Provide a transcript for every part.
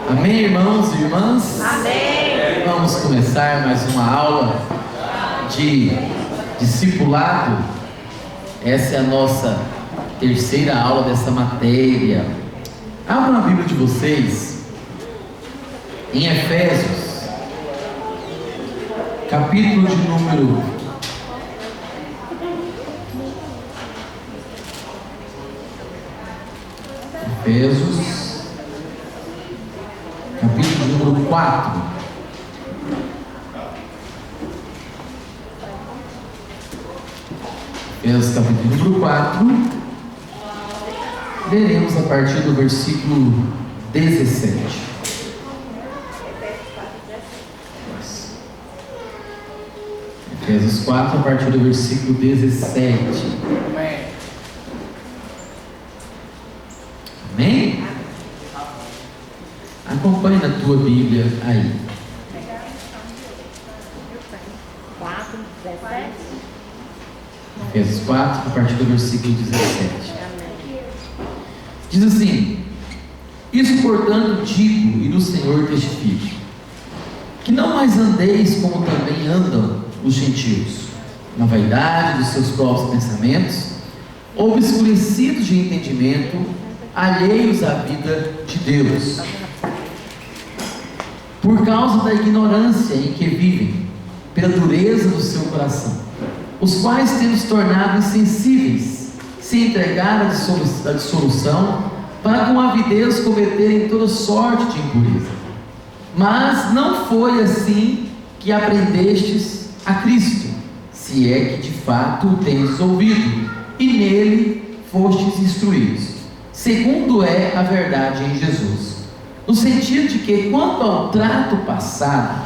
Amém, irmãos e irmãs? Amém. Vamos começar mais uma aula de discipulado. Essa é a nossa terceira aula dessa matéria. Abra na Bíblia de vocês em Efésios, capítulo de número 4. Efésios capítulo número 4. Leremos a partir do versículo 17. Efésios 4, a partir do versículo 17. Amém? Acompanhe na tua Bíblia aí. 4, 17. Efésios 4, a partir do versículo 17. Diz assim: Isso, portanto, digo e no Senhor testifico, que não mais andeis como também andam os gentios, na vaidade dos seus próprios pensamentos, obscurecidos de entendimento, alheios à vida de Deus, por causa da ignorância em que vivem, pela dureza do seu coração, os quais, tendo se tornado insensíveis, se entregaram à dissolução, para com avidez cometerem toda sorte de impureza. Mas não foi assim que aprendestes a Cristo, se é que de fato o tendes ouvido, e nele fostes instruídos, segundo é a verdade em Jesus, no sentido de que, quanto ao trato passado,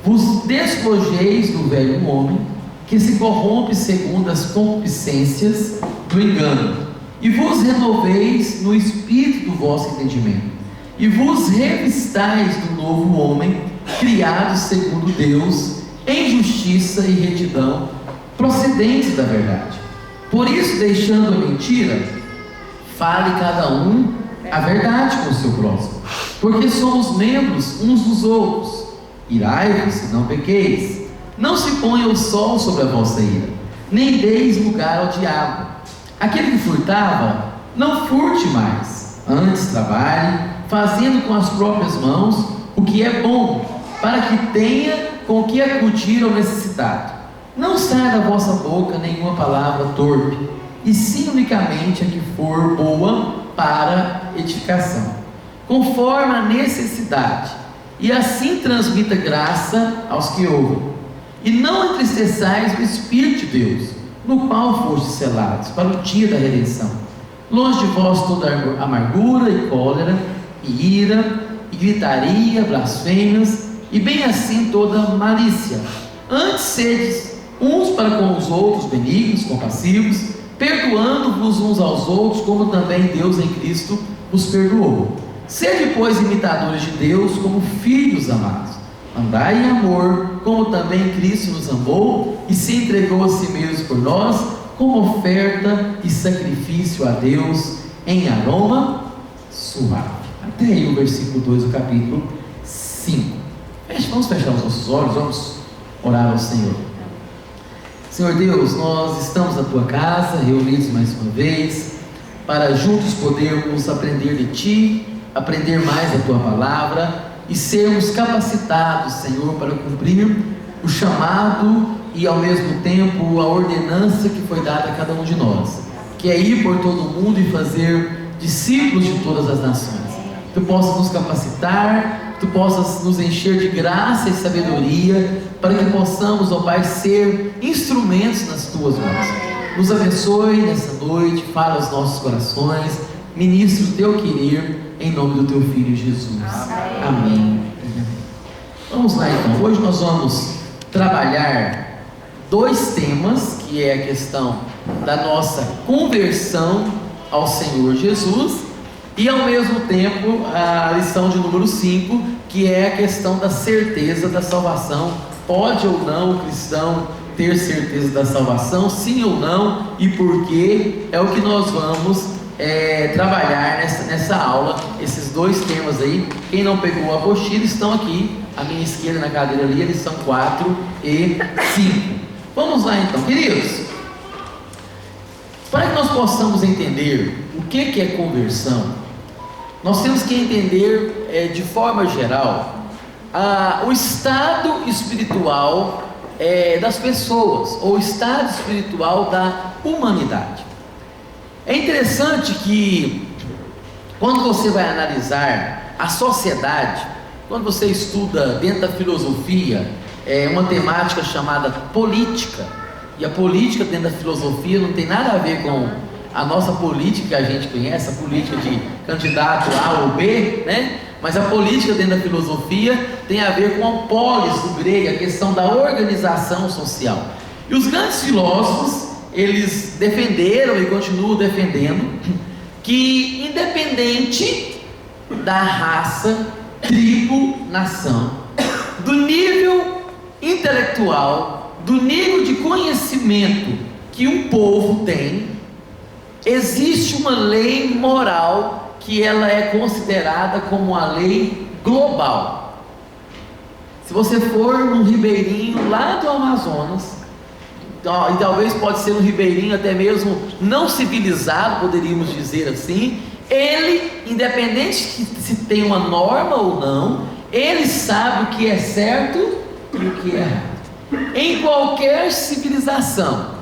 vos despojeis do velho homem, que se corrompe segundo as concupiscências do engano, e vos renoveis no espírito do vosso entendimento, e vos revistais do novo homem, criado segundo Deus, em justiça e retidão, procedentes da verdade. Por isso, deixando a mentira, fale cada um a verdade com o seu próximo, porque somos membros uns dos outros. Irai-vos e não pequeis. Não se ponha o sol sobre a vossa ira, nem deis lugar ao diabo. Aquele que furtava, não furte mais, antes trabalhe, fazendo com as próprias mãos o que é bom, para que tenha com que acudir ao necessitado. Não saia da vossa boca nenhuma palavra torpe, e sim unicamente a que for boa para edificação, conforme a necessidade, e assim transmita graça aos que ouvem. E não entristeçais o Espírito de Deus, no qual fostes selados para o dia da redenção. Longe de vós toda amargura e cólera, e ira, e gritaria, blasfêmias, e bem assim toda malícia. Antes sedes uns para com os outros benignos, compassivos, perdoando-vos uns aos outros, como também Deus em Cristo vos perdoou. Sede, pois, imitadores de Deus como filhos amados. Andai em amor, como também Cristo nos amou e se entregou a si mesmo por nós, como oferta e sacrifício a Deus em aroma suave. Até aí o versículo 2 do capítulo 5. Vamos fechar os nossos olhos, vamos orar ao Senhor. Senhor Deus, nós estamos na Tua casa, reunidos mais uma vez, para juntos podermos aprender de Ti, aprender mais da Tua palavra e sermos capacitados, Senhor, para cumprir o chamado e ao mesmo tempo a ordenança que foi dada a cada um de nós, que é ir por todo o mundo e fazer discípulos de todas as nações. Tu possas nos capacitar, Tu possas nos encher de graça e sabedoria, para que possamos, ó Pai, ser instrumentos nas Tuas mãos. Nos abençoe nessa noite, fala aos nossos corações, ministre o Teu querer, em nome do Teu Filho Jesus. Amém. Vamos lá então. Hoje nós vamos trabalhar dois temas, que é a questão da nossa conversão ao Senhor Jesus, e ao mesmo tempo a lição de número 5, que é a questão da certeza da salvação. Pode ou não o cristão ter certeza da salvação, sim ou não, e por quê? É o que nós vamos trabalhar nessa nessa aula esses dois temas aí. Quem não pegou a apostila estão aqui à minha esquerda na cadeira ali, eles são 4 e 5. Vamos lá então, queridos. Para que nós possamos entender o que é conversão, nós temos que entender de forma geral o estado espiritual das pessoas, ou o estado espiritual da humanidade. É interessante que quando você vai analisar a sociedade, quando você estuda dentro da filosofia uma temática chamada política, e a política dentro da filosofia não tem nada a ver com a nossa política que a gente conhece, a política de candidato A ou B, né? Mas a política dentro da filosofia tem a ver com a polis do grego, a questão da organização social. E os grandes filósofos, eles defenderam e continuam defendendo que, independente da raça, tribo, nação, do nível intelectual, do nível de conhecimento que um povo tem, existe uma lei moral que ela é considerada como a lei global. Se você for num ribeirinho lá do Amazonas, e talvez pode ser um ribeirinho até mesmo não civilizado, poderíamos dizer assim, ele, independente de se tem uma norma ou não, ele sabe o que é certo e o que é errado. Em qualquer civilização,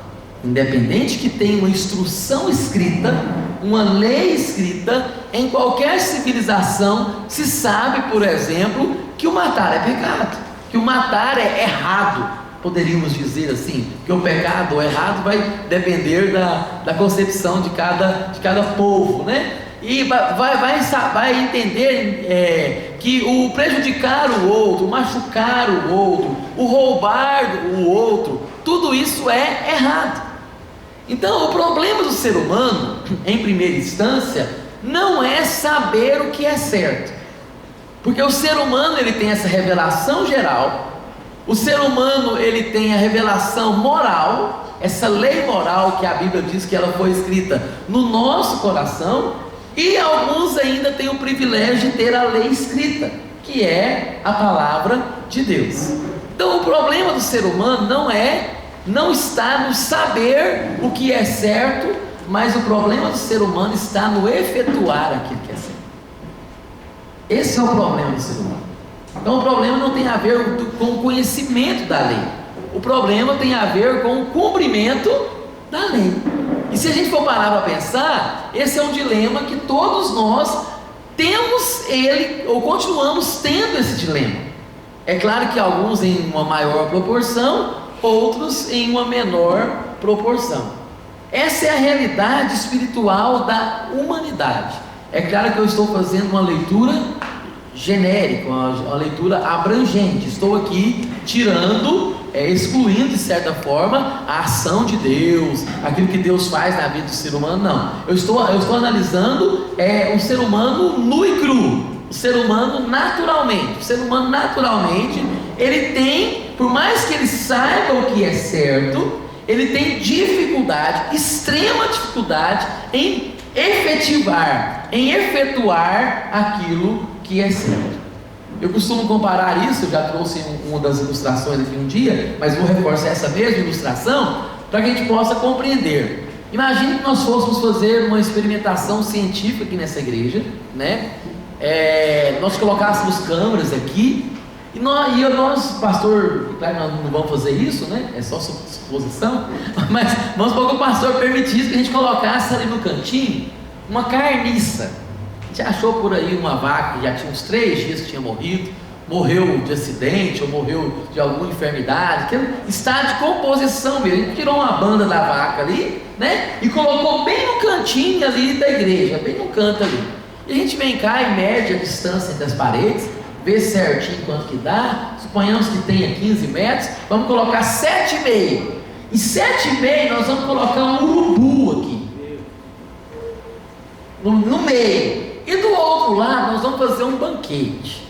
independente que tenha uma instrução escrita, uma lei escrita, em qualquer civilização se sabe, por exemplo, que o matar é pecado, que o matar é errado, poderíamos dizer assim, que o pecado ou errado vai depender da concepção de cada povo, né? E vai entender que o prejudicar o outro, o machucar o outro, o roubar o outro, tudo isso é errado. Então, o problema do ser humano, em primeira instância, não é saber o que é certo, porque o ser humano ele tem essa revelação geral, o ser humano ele tem a revelação moral, essa lei moral que a Bíblia diz que ela foi escrita no nosso coração, e alguns ainda têm o privilégio de ter a lei escrita, que é a palavra de Deus. Então, o problema do ser humano não está no saber o que é certo, mas o problema do ser humano está no efetuar aquilo que é certo. Esse é o problema do ser humano. Então o problema não tem a ver com o conhecimento da lei, o problema tem a ver com o cumprimento da lei. E se a gente for parar para pensar, esse é um dilema que todos nós temos ele, ou continuamos tendo esse dilema. É claro que alguns em uma maior proporção, outros em uma menor proporção. Essa é a realidade espiritual da humanidade. É claro que eu estou fazendo uma leitura genérica, uma leitura abrangente. Estou aqui excluindo de certa forma a ação de Deus, aquilo que Deus faz na vida do ser humano. Não, eu estou analisando o ser humano nu e cru, o ser humano naturalmente. O ser humano naturalmente, ele tem, por mais que ele saiba o que é certo, ele tem dificuldade, extrema dificuldade em efetivar, em efetuar aquilo que é certo. Eu costumo comparar isso, eu já trouxe uma das ilustrações aqui um dia, mas vou reforçar essa mesma ilustração para que a gente possa compreender. Imagine que nós fôssemos fazer uma experimentação científica aqui nessa igreja, né? Nós colocássemos câmeras aqui e nós, pastor, claro que nós não vamos fazer isso, né? É só suposição, mas vamos supor que o pastor permitisse que a gente colocasse ali no cantinho uma carniça. A gente achou por aí uma vaca que já tinha uns 3 dias que tinha morreu de acidente ou morreu de alguma enfermidade, que está de composição mesmo. A gente tirou uma banda da vaca ali, né? E colocou bem no cantinho ali da igreja, bem no canto ali. E a gente vem cá e mede a distância entre as paredes, vê certinho quanto que dá. Suponhamos que tenha 15 metros, vamos colocar 7,5. Em 7,5 nós vamos colocar um urubu aqui no meio. E do outro lado nós vamos fazer um banquete,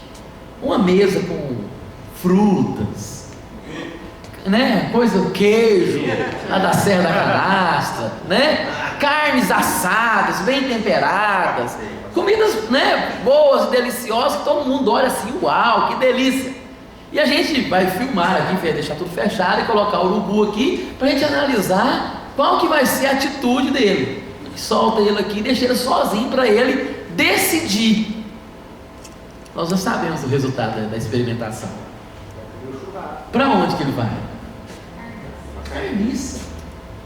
uma mesa com frutas, né? Queijo lá da Serra da Canastra, né? carnes assadas, bem temperadas, comidas, né, boas, deliciosas, que todo mundo olha assim, uau, que delícia. E a gente vai filmar aqui, deixar tudo fechado e colocar o urubu aqui, para a gente analisar qual que vai ser a atitude dele. Solta ele aqui e deixa ele sozinho para ele decidir. Nós já sabemos o resultado da experimentação. Para onde que ele vai? Carniça.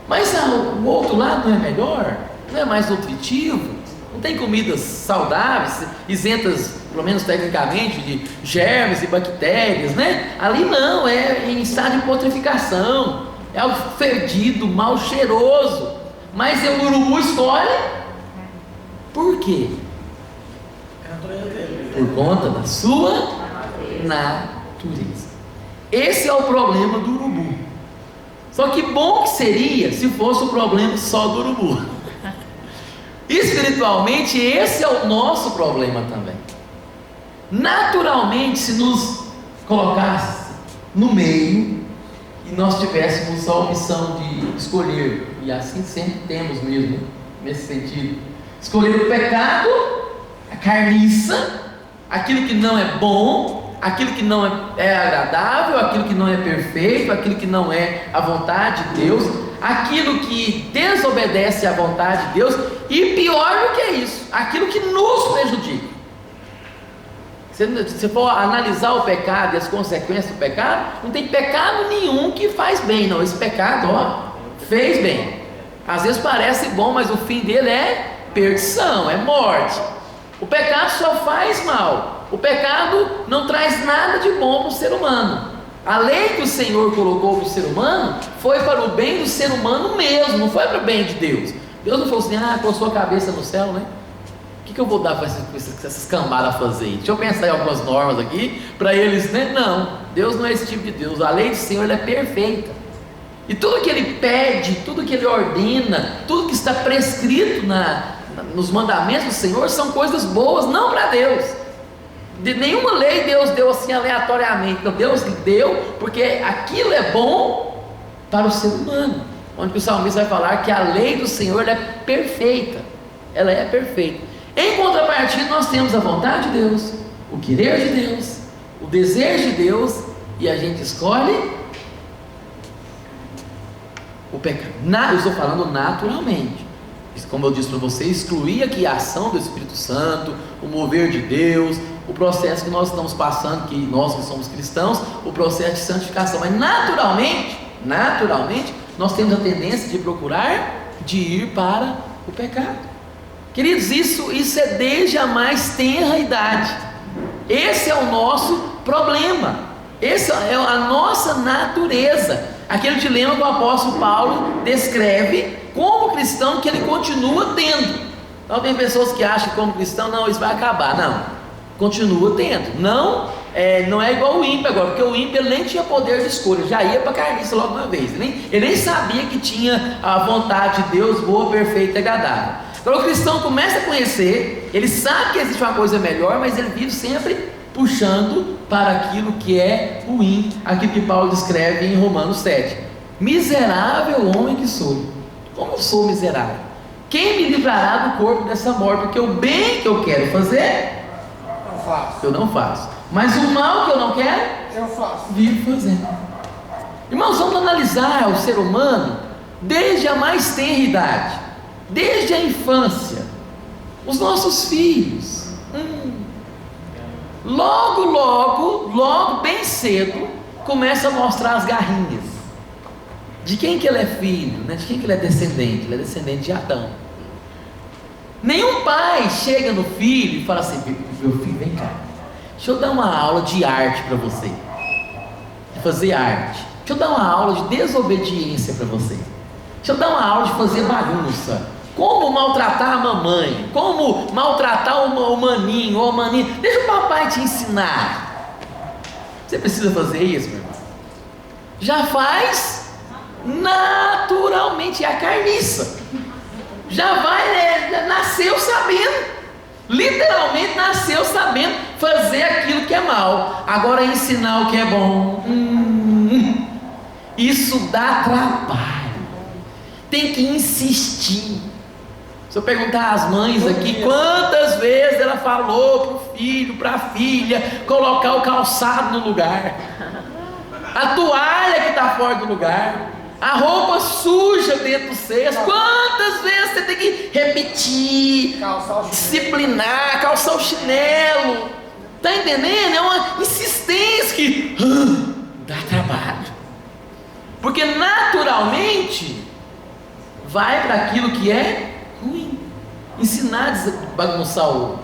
Mas o outro lado não é melhor? Não é mais nutritivo? Não tem comidas saudáveis, isentas, pelo menos tecnicamente, de germes e bactérias, né? Ali não, é em estado de putrificação, é algo fedido, mal cheiroso. Mas o urubu escolhe. Por quê? Por conta da sua natureza. Esse é o problema do urubu. Só que bom que seria se fosse o problema só do urubu. Espiritualmente, esse é o nosso problema também. Naturalmente, se nos colocasse no meio e nós tivéssemos a opção de escolher, e assim sempre temos mesmo, nesse sentido, escolher o pecado, a carniça, aquilo que não é bom, aquilo que não é agradável, aquilo que não é perfeito, aquilo que não é a vontade de Deus, aquilo que desobedece à vontade de Deus, e pior do que isso, aquilo que nos prejudica. Se você for analisar o pecado e as consequências do pecado, não tem pecado nenhum que faz bem, não. Esse pecado, fez bem. Às vezes parece bom, mas o fim dele é perdição, é morte. O pecado só faz mal. O pecado não traz nada de bom para o ser humano. A lei que o Senhor colocou para o ser humano foi para o bem do ser humano mesmo, não foi para o bem de Deus. Deus não falou assim, coçou a cabeça no céu, né? O que eu vou dar para essas cambadas fazer? Deixa eu pensar em algumas normas aqui, para eles, né? Não, Deus não é esse tipo de Deus. A lei do Senhor ela é perfeita. E tudo que Ele pede, tudo que Ele ordena, tudo que está prescrito nos mandamentos do Senhor são coisas boas, não para Deus. De nenhuma lei Deus deu assim aleatoriamente. Então Deus deu porque aquilo é bom para o ser humano. Onde o salmista vai falar que a lei do Senhor ela é perfeita. Ela é perfeita. Em contrapartida, nós temos a vontade de Deus, o querer de Deus, o desejo de Deus, e a gente escolhe o pecado. Eu estou falando naturalmente. Como eu disse para você, excluir aqui a ação do Espírito Santo, o mover de Deus, o processo que nós estamos passando, que nós que somos cristãos, o processo de santificação. Mas naturalmente, nós temos a tendência de procurar, de ir para o pecado. Queridos, isso é desde a mais tenra idade. Esse é o nosso problema. Essa é a nossa natureza. Aquele dilema que o apóstolo Paulo descreve como cristão que ele continua tendo. Então tem pessoas que acham que como cristão, não, isso vai acabar. Não, continua tendo. Não é igual o ímpio agora, porque o ímpio ele nem tinha poder de escolha, já ia para a carniça logo uma vez. Ele nem sabia que tinha a vontade de Deus boa, perfeita e agradável. Agora o cristão começa a conhecer, ele sabe que existe uma coisa melhor, mas ele vive sempre puxando para aquilo que é ruim, aquilo que Paulo descreve em Romanos 7. Miserável homem que sou. Como eu sou miserável? Quem me livrará do corpo dessa morte? Porque o bem que eu quero fazer, eu não faço. Mas o mal que eu não quero, eu faço. Vivo fazendo. Irmãos, vamos analisar o ser humano desde a mais tenra idade. Desde a infância, os nossos filhos, logo, bem cedo, começa a mostrar as garrinhas. De quem que ele é filho, né? De quem que ele é descendente? Ele é descendente de Adão. Nenhum pai chega no filho e fala assim, meu filho, vem cá, deixa eu dar uma aula de arte para você, de fazer arte. Deixa eu dar uma aula de desobediência para você. Deixa eu dar uma aula de fazer bagunça. Como maltratar a mamãe, como maltratar o maninho ou a maninha. Deixa o papai te ensinar. Você precisa fazer isso, meu irmão? Já faz naturalmente, é a carniça. Já nasceu sabendo. Literalmente nasceu sabendo fazer aquilo que é mal. Agora ensinar o que é bom, isso dá trabalho. Tem que insistir. Se eu perguntar às mães aqui, quantas vezes ela falou para o filho, para a filha, colocar o calçado no lugar, a toalha que está fora do lugar, a roupa suja dentro do cesto, quantas vezes você tem que repetir, disciplinar, calçar o chinelo, está entendendo? É uma insistência que dá trabalho, porque naturalmente vai para aquilo que é ruim. Ensinar a bagunçar o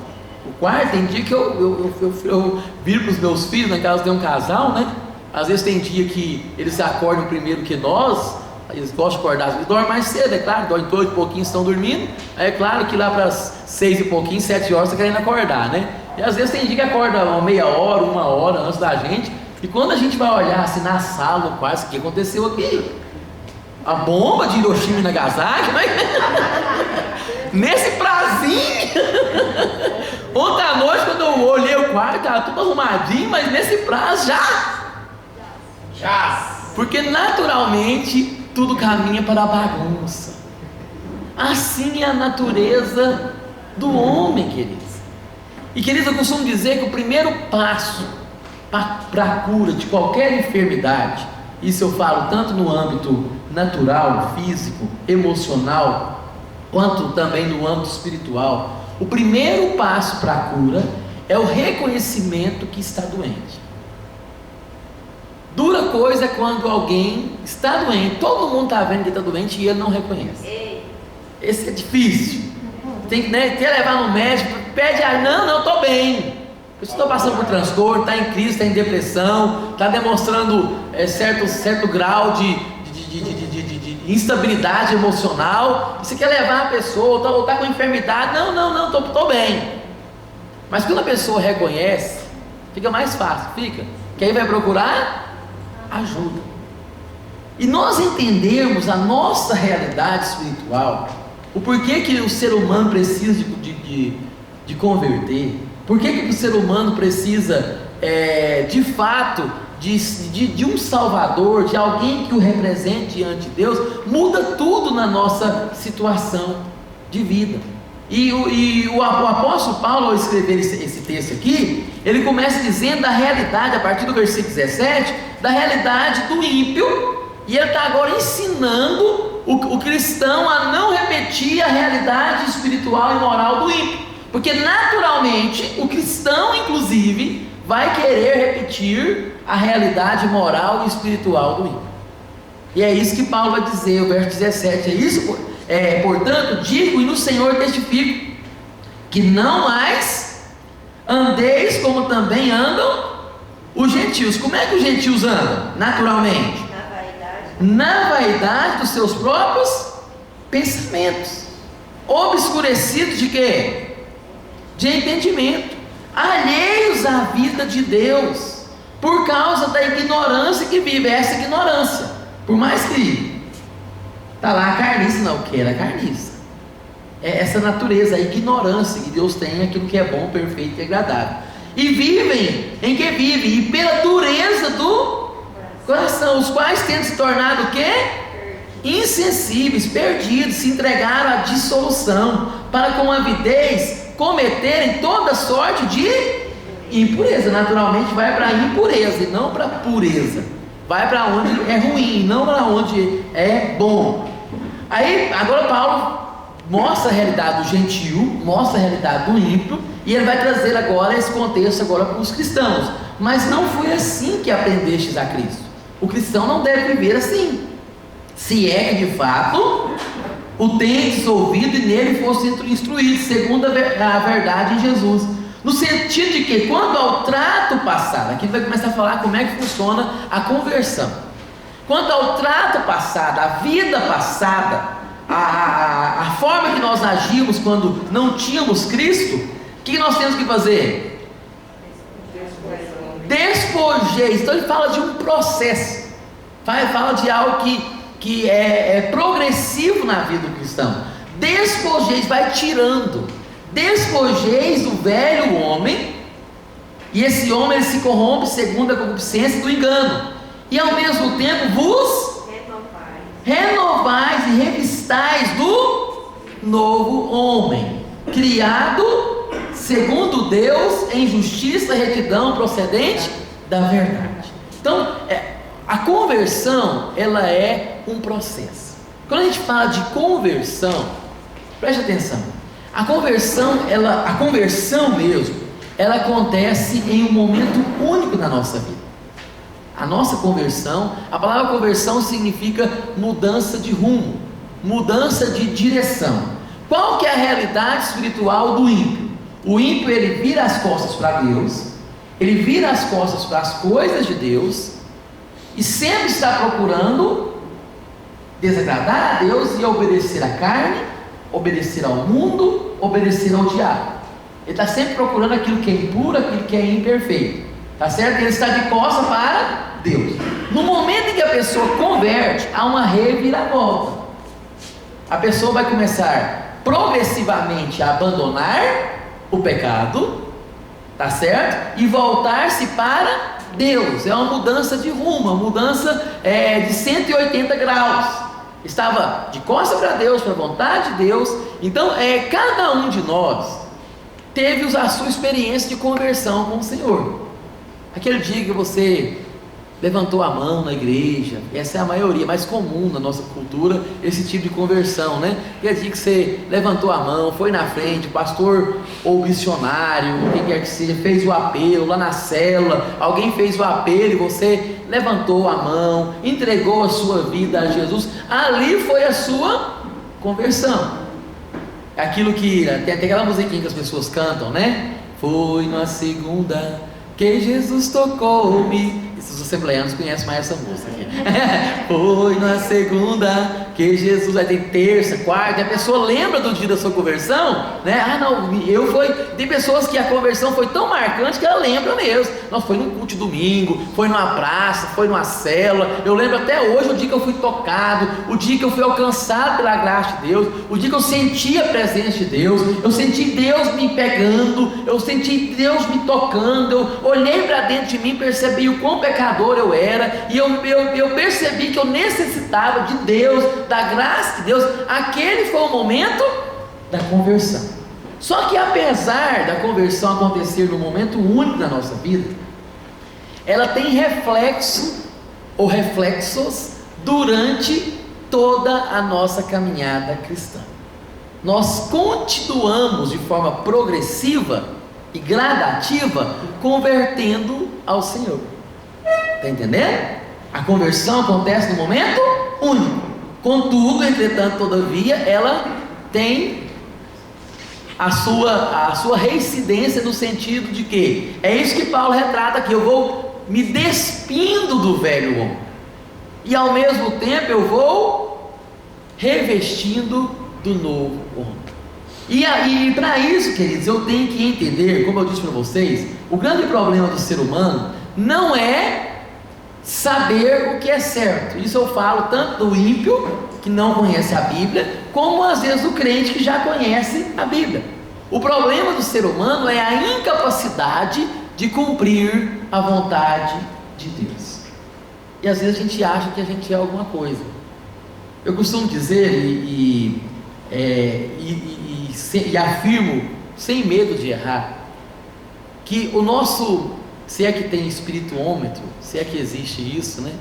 quarto. Tem dia que eu viro para os meus filhos, na casa tem um casal, né? Às vezes tem dia que eles acordam primeiro que nós, eles gostam de acordar, eles dormem mais cedo, é claro, dormem 8 e pouquinho, estão dormindo. Aí é claro que lá para as 6 e pouquinho, 7 horas, está querendo acordar, né? E às vezes tem dia que acorda uma meia hora, 1 hora antes da gente, e quando a gente vai olhar assim na sala, no quarto, o que aconteceu aqui? A bomba de Hiroshima e Nagasaki, mas nesse prazinho. Ontem à noite, quando eu olhei o quarto, estava tudo arrumadinho, mas nesse prazo já. Porque naturalmente tudo caminha para a bagunça. Assim é a natureza do homem, queridos. E queridos, eu costumo dizer que o primeiro passo para a cura de qualquer enfermidade, isso eu falo tanto no âmbito natural, físico, emocional, quanto também no âmbito espiritual. O primeiro passo para a cura é o reconhecimento que está doente. Dura coisa é quando alguém está doente, todo mundo está vendo que está doente e ele não reconhece. Esse é difícil. Tem que levar no médico, pede não, eu estou bem. Eu estou passando por transtorno, está em crise, está em depressão, está demonstrando certo grau de instabilidade emocional. Você quer levar a pessoa, ou está com enfermidade, não, estou bem. Mas quando a pessoa reconhece, fica mais fácil, que aí vai procurar ajuda. E nós entendermos a nossa realidade espiritual, o porquê que o ser humano precisa de converter, por que o ser humano precisa de fato de um Salvador, de alguém que o represente diante de Deus, muda tudo na nossa situação de vida. E o apóstolo Paulo, ao escrever esse texto aqui, ele começa dizendo da realidade, a partir do versículo 17, da realidade do ímpio, e ele está agora ensinando o cristão a não repetir a realidade espiritual e moral do ímpio, porque naturalmente o cristão, inclusive, vai querer repetir a realidade moral e espiritual do ímpio. E é isso que Paulo vai dizer, o verso 17, é isso, portanto, digo e no Senhor testifico, que não mais andeis como também andam os gentios. Como é que os gentios andam? Naturalmente, na vaidade dos seus próprios pensamentos, obscurecidos de quê? De entendimento, alheios à vida de Deus, por causa da ignorância que vive. Essa ignorância, por mais que está lá a carniça, não, o que era a carniça, é essa natureza, a ignorância que Deus tem, aquilo que é bom, perfeito e agradável, e vivem em que vivem, e pela dureza do coração, os quais tendo se tornado o quê? Insensíveis, perdidos, se entregaram à dissolução, para com avidez cometerem toda sorte de impureza. Naturalmente vai para a impureza e não para a pureza, vai para onde é ruim, não para onde é bom. Aí agora Paulo mostra a realidade do gentio, mostra a realidade do ímpio, e ele vai trazer agora esse contexto agora para os cristãos. Mas não foi assim que aprendestes a Cristo. O cristão não deve viver assim, se é que de fato o tendes ouvido e nele fosse instruído, segundo a verdade em Jesus. No sentido de que, quando ao trato passado, aqui ele vai começar a falar como é que funciona a conversão. Quanto ao trato passado, a vida passada, a forma que nós agimos quando não tínhamos Cristo, o que nós temos que fazer? Despojeis. Então ele fala de um processo, fala de algo que é progressivo na vida do cristão. Despojeis, vai tirando, despojeis o velho homem, e esse homem ele se corrompe segundo a concupiscência do engano, e ao mesmo tempo vos renovais e revistais do novo homem, criado segundo Deus em justiça e retidão procedente da verdade. Então, a conversão, ela é um processo. Quando a gente fala de conversão, preste atenção, a conversão mesmo, ela acontece em um momento único na nossa vida. A nossa conversão, a palavra conversão significa mudança de rumo, mudança de direção. Qual que é a realidade espiritual do ímpio? O ímpio, ele vira as costas para Deus, ele vira as costas para as coisas de Deus, e sempre está procurando desagradar a Deus e obedecer à carne, obedecer ao mundo, obedecer ao diabo. Ele está sempre procurando aquilo que é impuro, aquilo que é imperfeito, tá certo? Ele está de costas para Deus. No momento em que a pessoa converte, há uma reviravolta. A pessoa vai começar progressivamente a abandonar o pecado, tá certo? E voltar-se para Deus. É uma mudança de rumo, uma mudança de 180 graus. Estava de costas para Deus, para a vontade de Deus. Então, cada um de nós teve a sua experiência de conversão com o Senhor. Aquele dia que você levantou a mão na igreja, essa é a maioria, mais comum na nossa cultura, esse tipo de conversão, né? Aquele dia que você levantou a mão, foi na frente, o pastor ou missionário, quem quer que seja, fez o apelo lá na célula, alguém fez o apelo e você levantou a mão, entregou a sua vida a Jesus, ali foi a sua conversão. Aquilo que, tem até aquela musiquinha que as pessoas cantam, né? Foi na segunda que Jesus tocou-me. Os assembleanos conhecem mais essa música aqui. Foi na segunda que Jesus, aí tem terça, quarta, e a pessoa lembra do dia da sua conversão, né? Tem pessoas que a conversão foi tão marcante que ela lembra mesmo. Nossa, foi num culto de domingo, foi numa praça, foi numa célula. Eu lembro até hoje o dia que eu fui tocado, o dia que eu fui alcançado pela graça de Deus, o dia que eu senti a presença de Deus, eu senti Deus me pegando, eu senti Deus me tocando, eu olhei para dentro de mim, percebi o quão pecador eu era, e eu percebi que eu necessitava de Deus, da graça de Deus. Aquele foi o momento da conversão. Só que apesar da conversão acontecer no momento único da nossa vida, ela tem reflexo ou reflexos durante toda a nossa caminhada cristã. Nós continuamos de forma progressiva e gradativa convertendo ao Senhor. Está entendendo? A conversão acontece no momento único. Contudo, entretanto, todavia, ela tem a sua reincidência no sentido de que é isso que Paulo retrata aqui. Eu vou me despindo do velho homem e ao mesmo tempo eu vou revestindo do novo homem. E para isso, queridos, eu tenho que entender, como eu disse para vocês, o grande problema do ser humano não é saber o que é certo. Isso eu falo tanto do ímpio, que não conhece a Bíblia, como às vezes do crente que já conhece a Bíblia. O problema do ser humano é a incapacidade de cumprir a vontade de Deus. E às vezes a gente acha que a gente é alguma coisa. Eu costumo dizer e afirmo, sem medo de errar, que o nosso, se é que tem espirituômetro, se é que existe isso, né?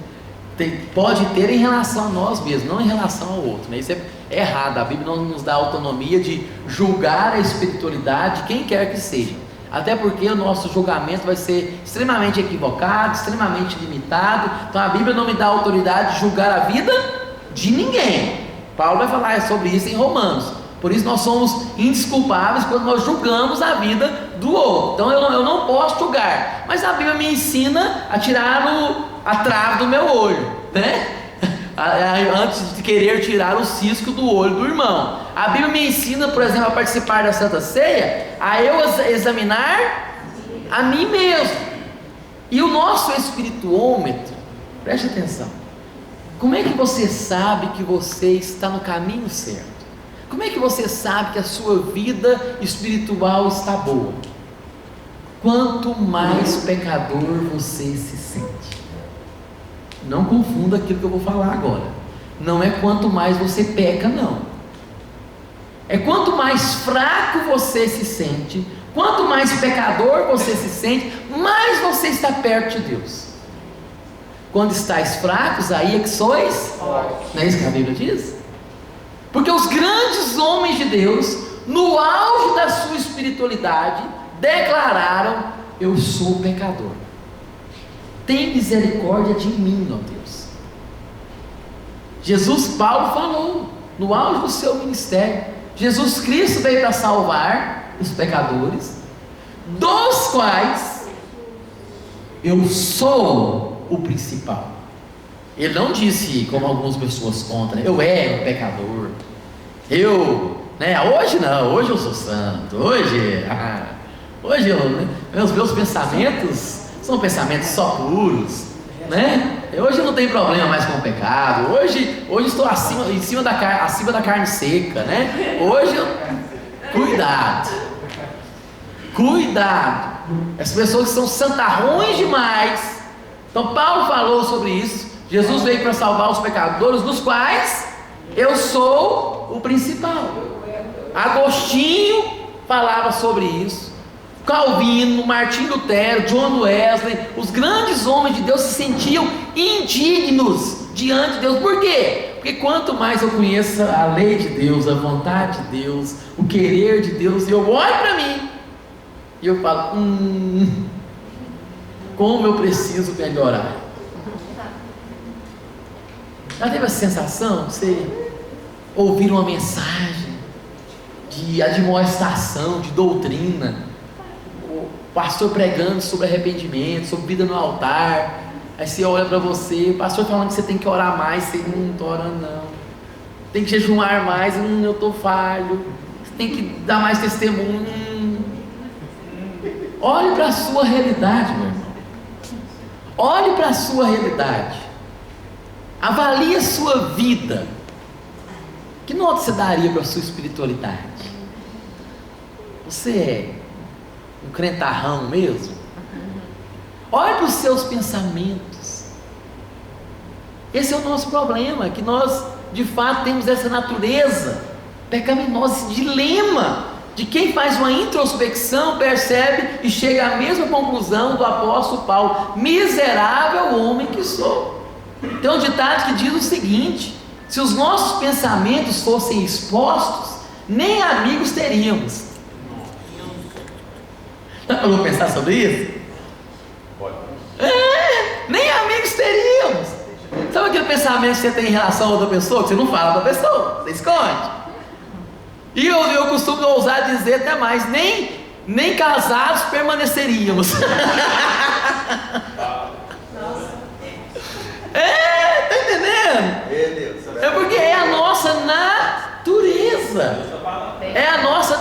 Pode ter em relação a nós mesmos, não em relação ao outro, né? Isso é errado. A Bíblia não nos dá autonomia de julgar a espiritualidade de quem quer que seja, até porque o nosso julgamento vai ser extremamente equivocado, extremamente limitado. Então a Bíblia não me dá autoridade de julgar a vida de ninguém. Paulo vai falar sobre isso em Romanos. Por isso nós somos indesculpáveis quando nós julgamos a vida do outro. Então eu não posso julgar, mas a Bíblia me ensina a tirar a trave do meu olho, né? Antes de querer tirar o cisco do olho do irmão. A Bíblia me ensina, por exemplo, a participar da Santa Ceia, a eu examinar a mim mesmo. E o nosso espirituômetro, preste atenção, como é que você sabe que você está no caminho certo? Como é que você sabe que a sua vida espiritual está boa? Quanto mais pecador você se sente. Não confunda aquilo que eu vou falar agora. Não é quanto mais você peca, não. É quanto mais fraco você se sente, quanto mais pecador você se sente, mais você está perto de Deus. Quando estáis fracos, aí é que sois fortes. Não é isso que a Bíblia diz? Porque os grandes homens de Deus, no auge da sua espiritualidade, declararam: eu sou pecador, tem misericórdia de mim, ó Deus. Paulo falou, no auge do seu ministério, Jesus Cristo veio para salvar os pecadores, dos quais eu sou o principal. Ele não disse, como algumas pessoas contam, eu era um pecador, hoje não, hoje eu sou santo, hoje meus pensamentos são pensamentos só puros, né? Hoje eu não tenho problema mais com o pecado, hoje estou acima da carne seca, né? Cuidado, as pessoas que são santarrões demais. Então Paulo falou sobre isso. Jesus veio para salvar os pecadores, dos quais eu sou o principal. Agostinho falava sobre isso, Calvino, Martim Lutero, John Wesley, os grandes homens de Deus se sentiam indignos diante de Deus. Por quê? Porque quanto mais eu conheço a lei de Deus, a vontade de Deus, o querer de Deus, eu olho para mim e eu falo, como eu preciso melhorar. Já teve essa sensação de você ouvir uma mensagem de admoestação, de doutrina, o pastor pregando sobre arrependimento, sobre vida no altar, aí você olha para você, o pastor falando que você tem que orar mais, você não está orando não, tem que jejuar mais, eu estou falho, você tem que dar mais testemunho. Olhe para a sua realidade, meu irmão, olhe para a sua realidade, avalie a sua vida. Que nota você daria para a sua espiritualidade? Você é um crentarrão mesmo? Olhe para os seus pensamentos. Esse é o nosso problema, que nós de fato temos essa natureza pecaminosa, esse dilema de quem faz uma introspecção, percebe e chega à mesma conclusão do apóstolo Paulo: miserável homem que sou. Tem um ditado que diz o seguinte: se os nossos pensamentos fossem expostos, nem amigos teríamos. Já parou para pensar sobre isso? Nem amigos teríamos. Sabe aquele pensamento que você tem em relação a outra pessoa, que você não fala para a pessoa, você esconde? E eu costumo ousar dizer até mais: nem casados permaneceríamos. Tá entendendo? É porque é a nossa natureza. É a nossa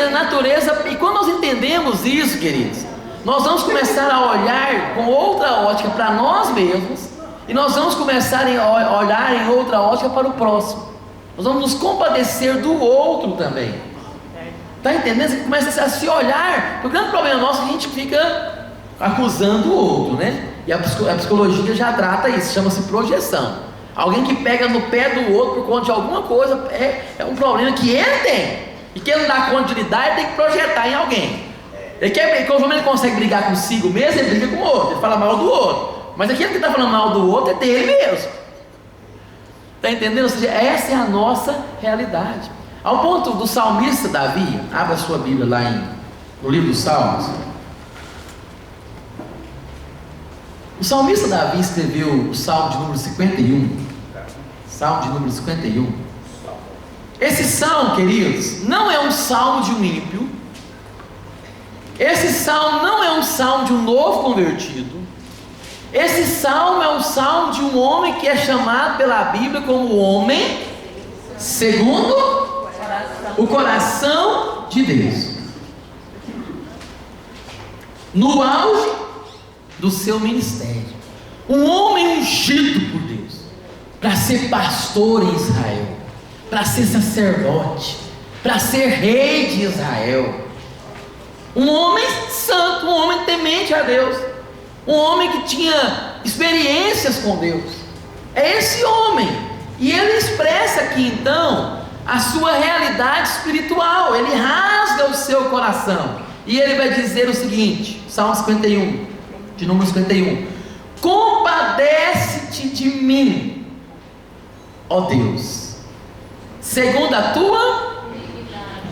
natureza. E quando nós entendemos isso, queridos, nós vamos começar a olhar com outra ótica para nós mesmos, e nós vamos começar a olhar em outra ótica para o próximo. Nós vamos nos compadecer do outro também. Está entendendo? Você começa a se olhar. O grande problema nosso é que a gente fica acusando o outro, né? E a psicologia já trata isso, chama-se projeção. Alguém que pega no pé do outro por conta de alguma coisa, é um problema que ele tem, e que ele não dá conta de lidar, ele tem que projetar em alguém. Como ele consegue brigar consigo mesmo, ele briga com o outro, ele fala mal do outro, mas aquele que está falando mal do outro é dele mesmo. Está entendendo? Ou seja, essa é a nossa realidade. Ao ponto do salmista Davi, abra a sua Bíblia lá no livro dos Salmos. O salmista Davi escreveu o Salmo de número 51. Salmo de número 51. Esse salmo, queridos, não é um salmo de um ímpio. Esse salmo não é um salmo de um novo convertido. Esse salmo é um salmo de um homem que é chamado pela Bíblia como homem segundo o coração de Deus. No auge do seu ministério, um homem ungido por Deus para ser pastor em Israel, para ser sacerdote, para ser rei de Israel, um homem santo, um homem temente a Deus, um homem que tinha experiências com Deus. É esse homem, e ele expressa aqui então a sua realidade espiritual, ele rasga o seu coração, e ele vai dizer o seguinte, Salmo 51, de número 51, compadece-te de mim, ó Deus, segundo a tua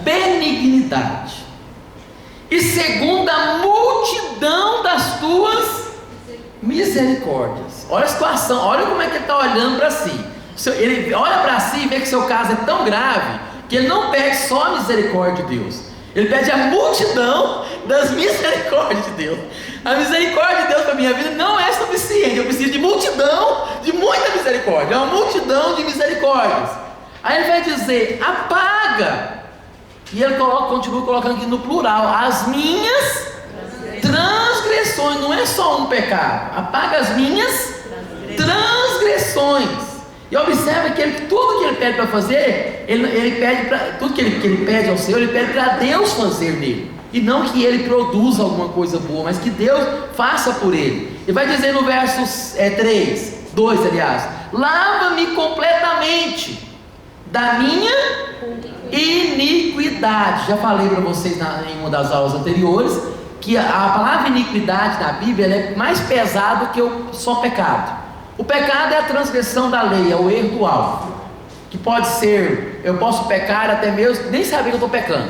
benignidade, e segundo a multidão das tuas misericórdias. Olha a situação, olha como é que ele está olhando para si. Ele olha para si e vê que seu caso é tão grave, que ele não pede só a misericórdia de Deus, ele pede a multidão das misericórdias de Deus. A misericórdia de Deus para a minha vida não é suficiente, eu preciso de multidão, de muita misericórdia, é uma multidão de misericórdias. Aí ele vai dizer, apaga, e ele continua colocando aqui no plural, as minhas transgressões, não é só um pecado, apaga as minhas transgressões. E observa que tudo que ele pede para fazer, ele pede para, tudo que ele pede ao Senhor, ele pede para Deus fazer nele, e não que ele produza alguma coisa boa, mas que Deus faça por ele. Ele vai dizer no verso 2, aliás, lava-me completamente da minha iniquidade. Já falei para vocês em uma das aulas anteriores, que a palavra iniquidade na Bíblia ela é mais pesada que o só pecado. O pecado é a transgressão da lei, é o erro do alvo, que pode ser, eu posso pecar até mesmo, nem saber que eu estou pecando,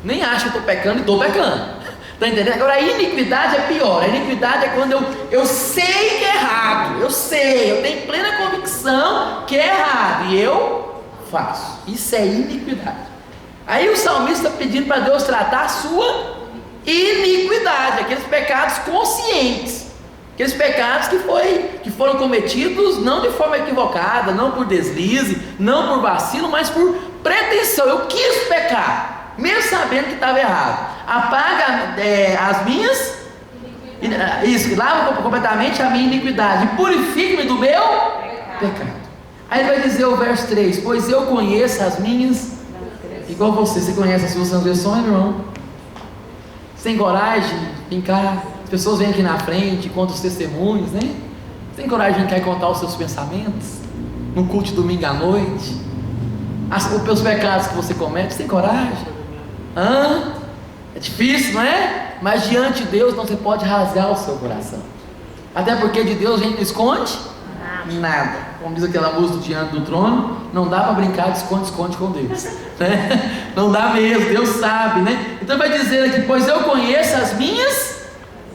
nem acho que eu estou pecando e estou pecando, está entendendo? Agora a iniquidade é pior, a iniquidade é quando eu sei que é errado, eu tenho plena convicção que é errado, e eu faço, isso é iniquidade. Aí o salmista está pedindo para Deus tratar a sua iniquidade, aqueles pecados conscientes, aqueles pecados que foram cometidos não de forma equivocada, não por deslize, não por vacilo, mas por pretensão. Eu quis pecar, mesmo sabendo que estava errado. Apaga as minhas, lava completamente a minha iniquidade, e purifica-me do meu pecado. Aí ele vai dizer o verso 3, pois eu conheço as minhas, igual você conhece as suas transgressões, irmão? Sem coragem de brincar. As pessoas vêm aqui na frente, contam os testemunhos, né? Você tem coragem de contar os seus pensamentos? No culto de domingo à noite? Os pecados que você comete, você tem coragem? É difícil, não é? Mas diante de Deus não se pode rasgar o seu coração. Até porque de Deus a gente não esconde nada. Como diz aquela música diante do trono, não dá para brincar de esconde-esconde com Deus, né? Não dá mesmo, Deus sabe, né? Então vai dizer aqui, pois eu conheço as minhas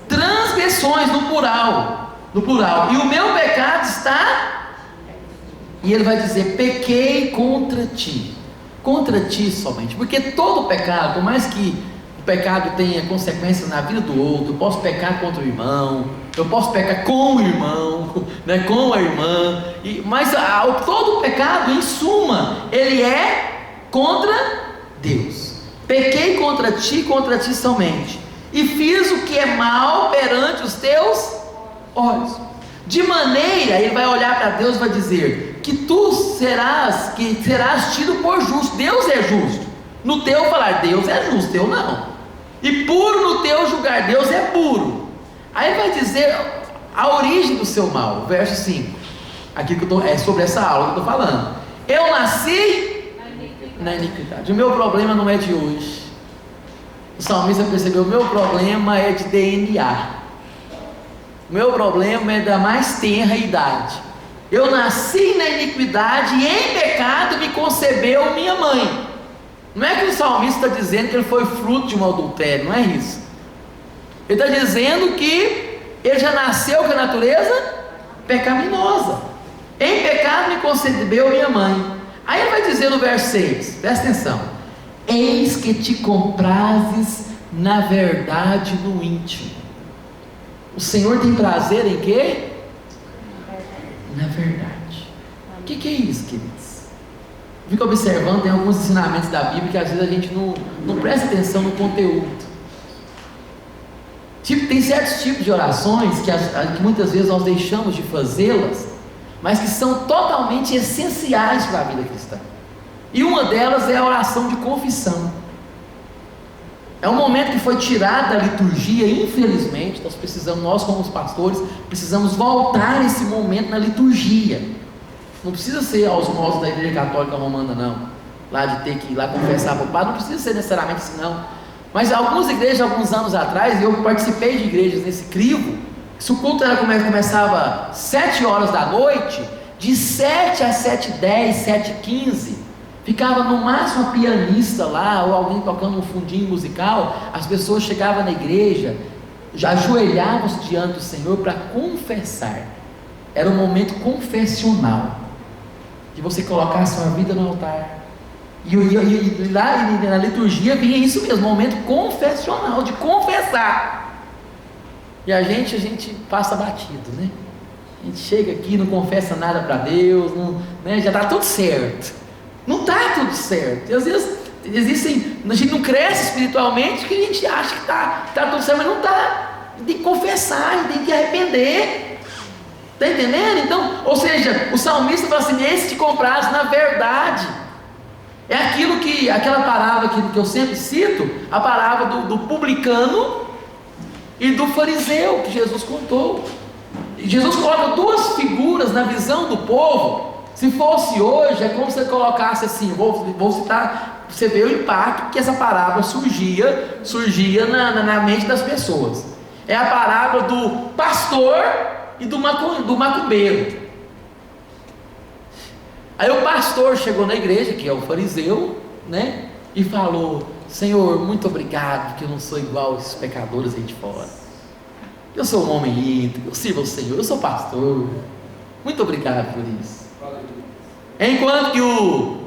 transgressões, no plural, e o meu pecado está, e ele vai dizer, pequei contra ti somente, porque todo pecado, por mais que o pecado tenha consequência na vida do outro, eu posso pecar contra o irmão, eu posso pecar com o irmão, né, com a irmã, mas todo pecado, em suma, ele é contra Deus. Pequei contra ti somente, e fiz o que é mal perante os teus olhos, de maneira, ele vai olhar para Deus e vai dizer, que serás tido por justo. Deus é justo, no teu falar, Deus é justo, teu não, e puro no teu julgar, Deus é puro. Aí ele vai dizer a origem do seu mal, verso 5, aqui é sobre essa aula que eu estou falando. Eu nasci na iniquidade, o meu problema não é de hoje. O salmista percebeu, o meu problema é de DNA, o meu problema é da mais tenra idade. Eu nasci na iniquidade e em pecado me concebeu minha mãe. Não é que o salmista está dizendo que ele foi fruto de um adultério, não é isso. Ele está dizendo que ele já nasceu com a natureza pecaminosa. Em pecado me concebeu minha mãe. Aí ele vai dizer no verso 6, presta atenção: eis que te comprazes na verdade no íntimo. O Senhor tem prazer em quê? Na verdade. O que é isso, queridos? Fica observando, tem alguns ensinamentos da Bíblia que às vezes a gente não presta atenção no conteúdo. Tem certos tipos de orações que muitas vezes nós deixamos de fazê-las, mas que são totalmente essenciais para a vida cristã. E uma delas é a oração de confissão. É um momento que foi tirado da liturgia, infelizmente. Nós como os pastores, precisamos voltar esse momento na liturgia. Não precisa ser aos moldes da Igreja Católica Romana, não. lá de ter que ir lá confessar para o padre, não precisa ser necessariamente assim não. Mas algumas igrejas, alguns anos atrás, eu participei de igrejas nesse crivo, se o culto começava 7 horas da noite, de 7 às 7h10, 7h15, ficava no máximo a pianista lá, ou alguém tocando um fundinho musical, as pessoas chegavam na igreja, já ajoelhavam-se diante do Senhor para confessar. Era um momento confessional, de você colocar a sua vida no altar. E lá na liturgia vinha isso mesmo, momento confessional, de confessar. E a gente passa batido, né? A gente chega aqui, não confessa nada para Deus, não, né? Já está tudo certo. Não está tudo certo. E às vezes a gente não cresce espiritualmente, que a gente acha que está tudo certo, mas não está. Tem que confessar, tem que arrepender. Está entendendo? Então, ou seja, o salmista fala assim: esse te compraste na verdade. É aquela parábola que eu sempre cito, a parábola do publicano e do fariseu, que Jesus contou. E Jesus coloca duas figuras na visão do povo. Se fosse hoje, é como se você colocasse assim, vou citar, você vê o impacto que essa parábola surgia na mente das pessoas. É a parábola do pastor e do macumbeiro. Aí o pastor chegou na igreja, que é o fariseu, né? E falou: Senhor, muito obrigado, que eu não sou igual esses pecadores aí de fora. Eu sou um homem íntegro, eu sirvo ao Senhor, eu sou pastor. Muito obrigado por isso. Enquanto que o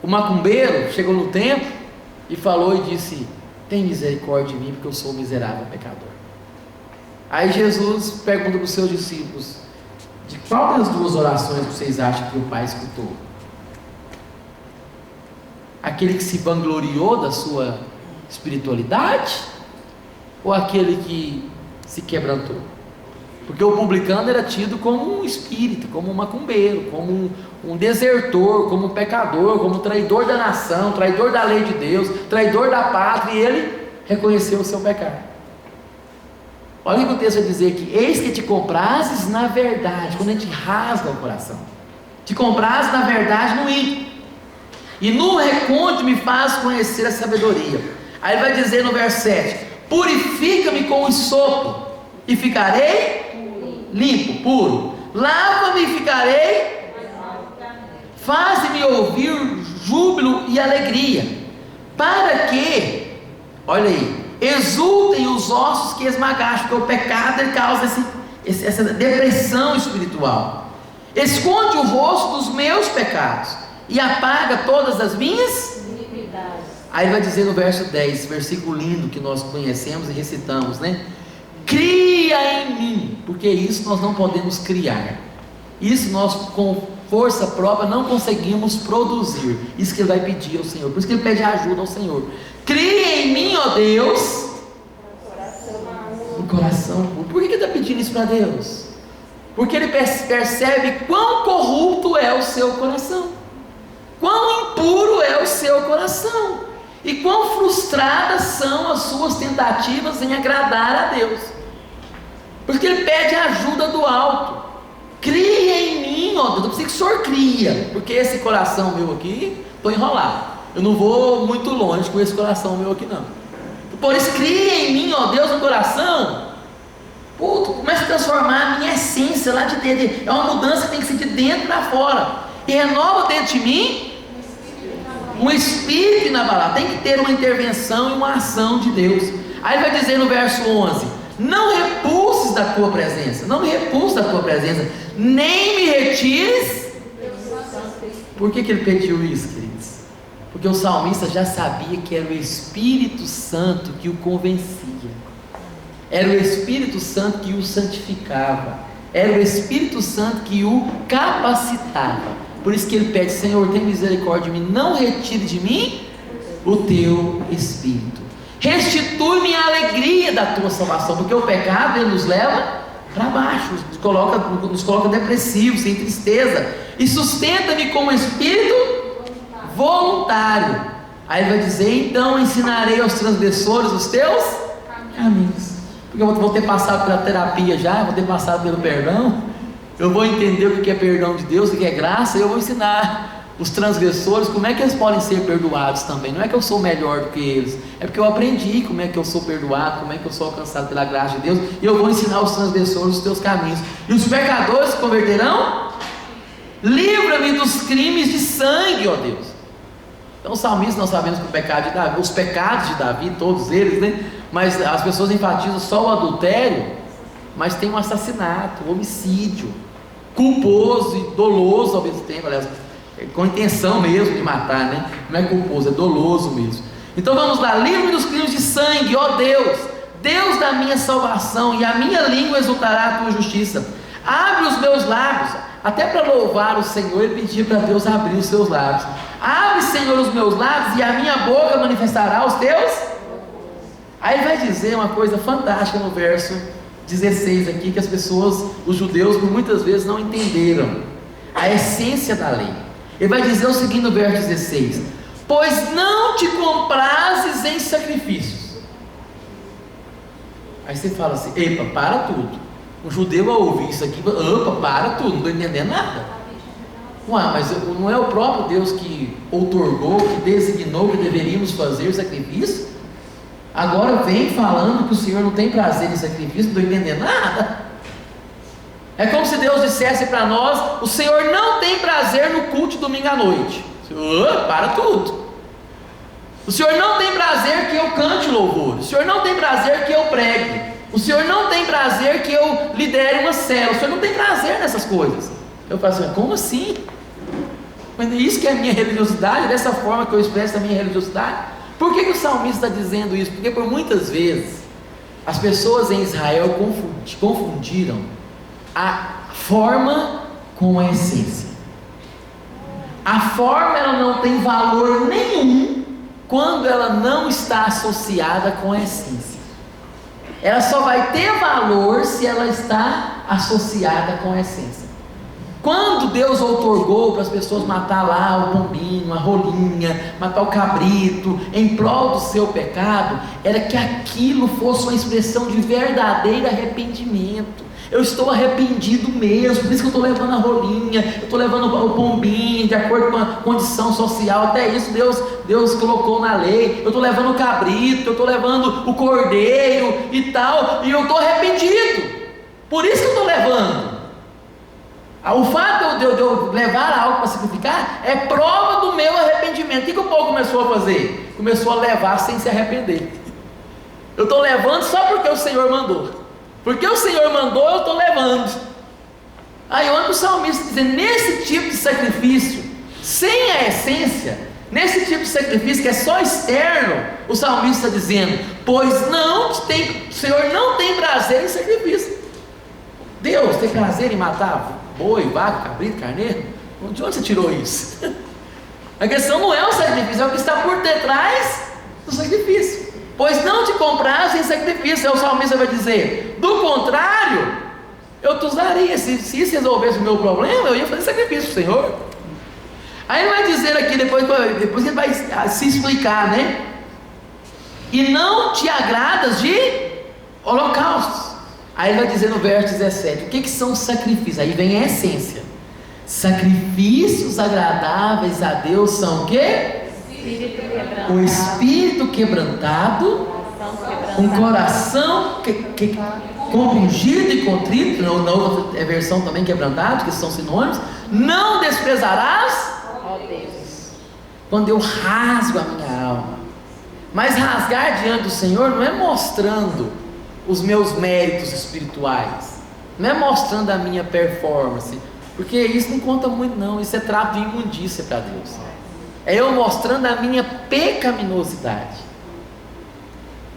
macumbeiro chegou no templo e falou e disse: tem misericórdia de mim, porque eu sou um miserável pecador. Aí Jesus pergunta para os seus discípulos: de qual das duas orações vocês acham que o Pai escutou? Aquele que se vangloriou da sua espiritualidade, ou aquele que se quebrantou? Porque o publicano era tido como um espírito, como um macumbeiro, como um desertor, como um pecador, como um traidor da nação, traidor da lei de Deus, traidor da pátria, e ele reconheceu o seu pecado. Olha o que o texto vai dizer aqui: eis que te comprases na verdade. Quando a gente rasga o coração, te comprases na verdade no íntimo, e no recôndito me faz conhecer a sabedoria. Aí vai dizer no verso 7: purifica-me com o sopo, e ficarei limpo, puro. Lava-me e ficarei. Faz-me ouvir júbilo e alegria, para que, olha aí, exultem os ossos que esmagaste, porque o pecado ele causa essa depressão espiritual. Esconde o rosto dos meus pecados e apaga todas as minhas iniquidades. Aí vai dizer no verso 10, versículo lindo que nós conhecemos e recitamos, né? Cria em mim, porque isso nós não podemos criar, isso nós com força própria não conseguimos produzir. Isso que ele vai pedir ao Senhor, por isso que ele pede ajuda ao Senhor. Cria em mim, ó Deus, um coração puro. Por que ele está pedindo isso para Deus? Porque ele percebe quão corrupto é o seu coração, quão impuro é o seu coração, e quão frustradas são as suas tentativas em agradar a Deus. Porque ele pede ajuda do alto. Cria em mim, ó Deus. Eu preciso que o Senhor cria, porque esse coração meu aqui, estou enrolado, eu não vou muito longe com esse coração meu aqui não. Por isso, cria em mim, ó Deus, um coração. Começa a transformar a minha essência lá de dentro. É uma mudança que tem que ser de dentro para fora. E renova dentro de mim um espírito inabalável. Tem que ter uma intervenção e uma ação de Deus. Aí vai dizer no verso 11: não repulses da tua presença, não me repulses da tua presença, nem me retires. Por que ele pediu isso, queridos? Porque o salmista já sabia que era o Espírito Santo que o convencia, era o Espírito Santo que o santificava, era o Espírito Santo que o capacitava. Por isso que ele pede: Senhor, tem misericórdia de mim, não retire de mim o teu Espírito, restitui-me a alegria da tua salvação, porque o pecado ele nos leva para baixo, nos coloca depressivos, sem tristeza, e sustenta-me com um espírito voluntário. Aí vai dizer: então ensinarei aos transgressores os teus caminhos. Porque eu vou ter passado pela terapia já, vou ter passado pelo perdão, eu vou entender o que é perdão de Deus, o que é graça, e eu vou ensinar os transgressores, como é que eles podem ser perdoados também? Não é que eu sou melhor do que eles, é porque eu aprendi como é que eu sou perdoado, como é que eu sou alcançado pela graça de Deus, e eu vou ensinar os transgressores os teus caminhos. E os pecadores se converterão? Livra-me dos crimes de sangue, ó Deus. Então o salmista, nós sabemos que o pecado de Davi, os pecados de Davi, todos eles, né? Mas as pessoas enfatizam só o adultério, mas tem um assassinato, homicídio, culposo e doloso ao mesmo tempo, aliás, com intenção mesmo de matar, né? Não é culposo, é doloso mesmo. Então vamos lá, livre-me dos crimes de sangue, ó Deus, Deus da minha salvação, e a minha língua exultará a tua justiça. Abre os meus lábios, até para louvar o Senhor, ele pedia para Deus abrir os seus lábios. Abre, Senhor, os meus lábios, e a minha boca manifestará os teus. Aí ele vai dizer uma coisa fantástica no verso 16 aqui, que as pessoas, os judeus, por muitas vezes não entenderam a essência da lei. Ele vai dizer o seguinte no verso 16: pois não te comprases em sacrifícios. Aí você fala assim: epa, para tudo. O judeu ao ouvir isso aqui, opa, para tudo, não estou entendendo nada. Ué, mas não é o próprio Deus que outorgou, que designou que deveríamos fazer o sacrifício? Agora vem falando que o Senhor não tem prazer em sacrifício, não estou entendendo nada. É como se Deus dissesse para nós: o Senhor não tem prazer no culto de domingo à noite. Para tudo. O Senhor não tem prazer que eu cante louvor. O Senhor não tem prazer que eu pregue. O Senhor não tem prazer que eu lidere uma célula. O Senhor não tem prazer nessas coisas. Eu falo assim: como assim? Mas isso que é a minha religiosidade? Dessa forma que eu expresso a minha religiosidade? Por que o salmista está dizendo isso? Porque por muitas vezes as pessoas em Israel confundiram a forma com a essência. A forma, ela não tem valor nenhum quando ela não está associada com a essência. Ela só vai ter valor se ela está associada com a essência. Quando Deus outorgou para as pessoas matar lá o pombinho, a rolinha, matar o cabrito, em prol do seu pecado, era que aquilo fosse uma expressão de verdadeiro arrependimento. Eu estou arrependido mesmo, por isso que eu estou levando a rolinha, eu estou levando o pombinho, de acordo com a condição social. Até isso Deus colocou na lei. Eu estou levando o cabrito, eu estou levando o cordeiro e tal, e eu estou arrependido, por isso que eu estou levando. O fato de eu levar algo para sacrificar é prova do meu arrependimento. O que o povo começou a fazer? Começou a levar sem se arrepender. Eu estou levando só porque o Senhor mandou. Porque o Senhor mandou, eu estou levando. Aí eu ando o salmista dizendo: nesse tipo de sacrifício, sem a essência, nesse tipo de sacrifício que é só externo, o salmista está dizendo: pois não tem, o Senhor não tem prazer em sacrifício. Deus tem prazer em matar boi, vaca, cabrito, carneiro? De onde você tirou isso? A questão não é o sacrifício, é o que está por detrás do sacrifício. Pois não te compraste em sacrifício. Aí o salmista vai dizer: do contrário, eu te usaria. Se isso resolvesse o meu problema, eu ia fazer sacrifício para o Senhor. Aí ele vai dizer aqui, depois ele vai se explicar, né? E não te agradas de holocaustos. Aí ele vai dizer no verso 17: o que são os sacrifícios? Aí vem a essência. Sacrifícios agradáveis a Deus são o quê? O espírito quebrantado, um coração compungido e contrito, na outra versão também quebrantado, que são sinônimos. Não desprezarás, ó Deus, quando eu rasgo a minha alma. Mas rasgar diante do Senhor não é mostrando os meus méritos espirituais, não é mostrando a minha performance, porque isso não conta muito não, isso é trapo de imundícia para Deus. É eu mostrando a minha pecaminosidade.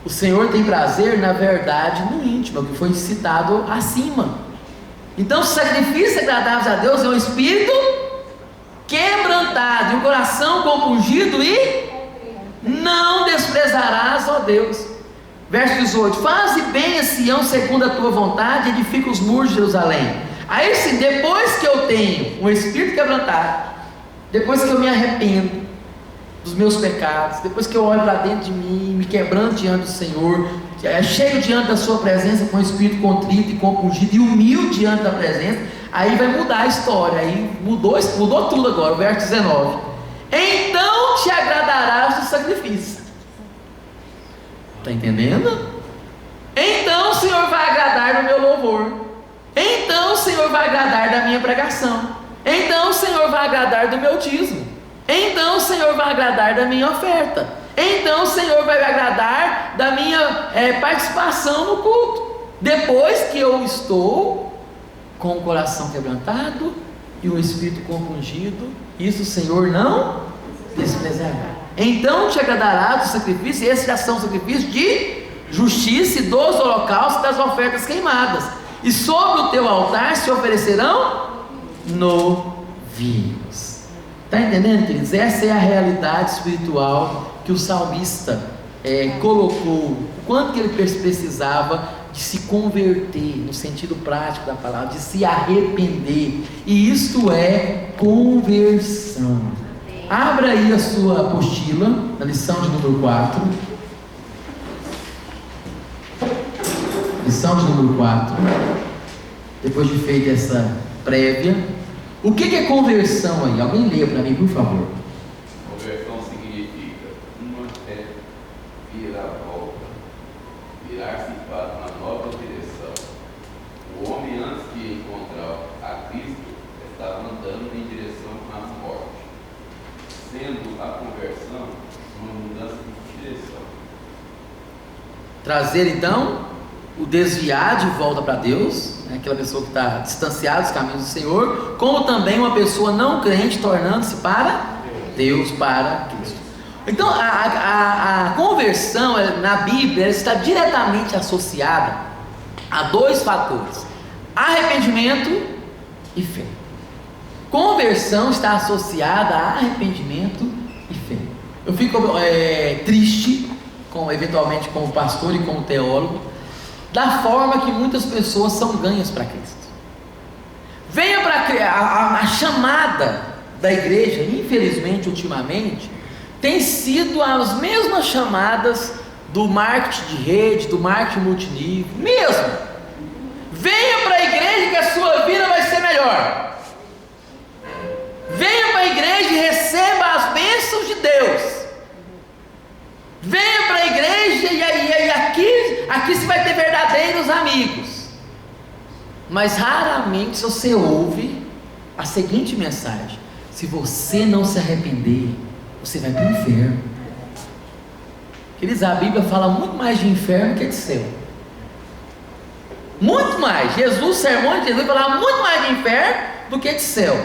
O Senhor tem prazer, na verdade, no íntimo, que foi citado acima. Então, sacrifício agradável a Deus é um espírito quebrantado, um coração compungido, e não desprezarás, ó Deus. Verso 18: faze bem a Sião segundo a tua vontade, edifica os muros de Jerusalém. Aí sim, depois que eu tenho um espírito quebrantado, depois que eu me arrependo dos meus pecados, depois que eu olho para dentro de mim, me quebrando diante do Senhor, chego diante da sua presença com o espírito contrito e compungido e humilde diante da presença, Aí vai mudar a história, aí mudou tudo agora, o verso 19. Então te agradarás do sacrifício. Está entendendo? Então o Senhor vai agradar do meu louvor. Então o Senhor vai agradar da minha pregação. Então o Senhor vai agradar do meu dízimo. Então o Senhor vai agradar da minha oferta. Então o Senhor vai agradar da minha participação no culto. Depois que eu estou com o coração quebrantado e o espírito compungido, isso o Senhor não desprezará. Então te agradará do sacrifício, e esses já são sacrifícios de justiça e dos holocaustos e das ofertas queimadas. E sobre o teu altar se oferecerão novilhos. Está entendendo, queridos? Essa é a realidade espiritual que o salmista colocou. O quanto que ele precisava de se converter, no sentido prático da palavra, de se arrepender. E isto é conversão. Abra aí a sua apostila, na lição de número 4. Lição de número 4. Depois de feita essa prévia, o que é conversão aí? Alguém leia para mim, por favor. Conversão significa uma vira-volta, virar-se para uma nova direção. O homem, antes de encontrar a Cristo, estava andando em direção à morte, sendo a conversão uma mudança de direção. Trazer então o desviar de volta para Deus, né? Aquela pessoa que está distanciada dos caminhos do Senhor, como também uma pessoa não crente tornando-se para Deus, para Cristo. Então a conversão na Bíblia ela está diretamente associada a dois fatores: arrependimento e fé. Conversão está associada a arrependimento e fé. Eu fico triste, eventualmente como pastor e como teólogo, da forma que muitas pessoas são ganhas para Cristo. Venha para a chamada da igreja, infelizmente, ultimamente, tem sido as mesmas chamadas do marketing de rede, do marketing multinível, mesmo. Venha para a igreja que a sua vida vai ser melhor. Venha para a igreja e receba as bênçãos de Deus. Venha para a igreja e aqui você vai ter verdadeiros amigos. Mas raramente você ouve a seguinte mensagem: se você não se arrepender, você vai para o inferno. Queridos, a Bíblia fala muito mais de inferno que de céu. Muito mais. Jesus, sermão de Jesus, falava muito mais de inferno do que de céu.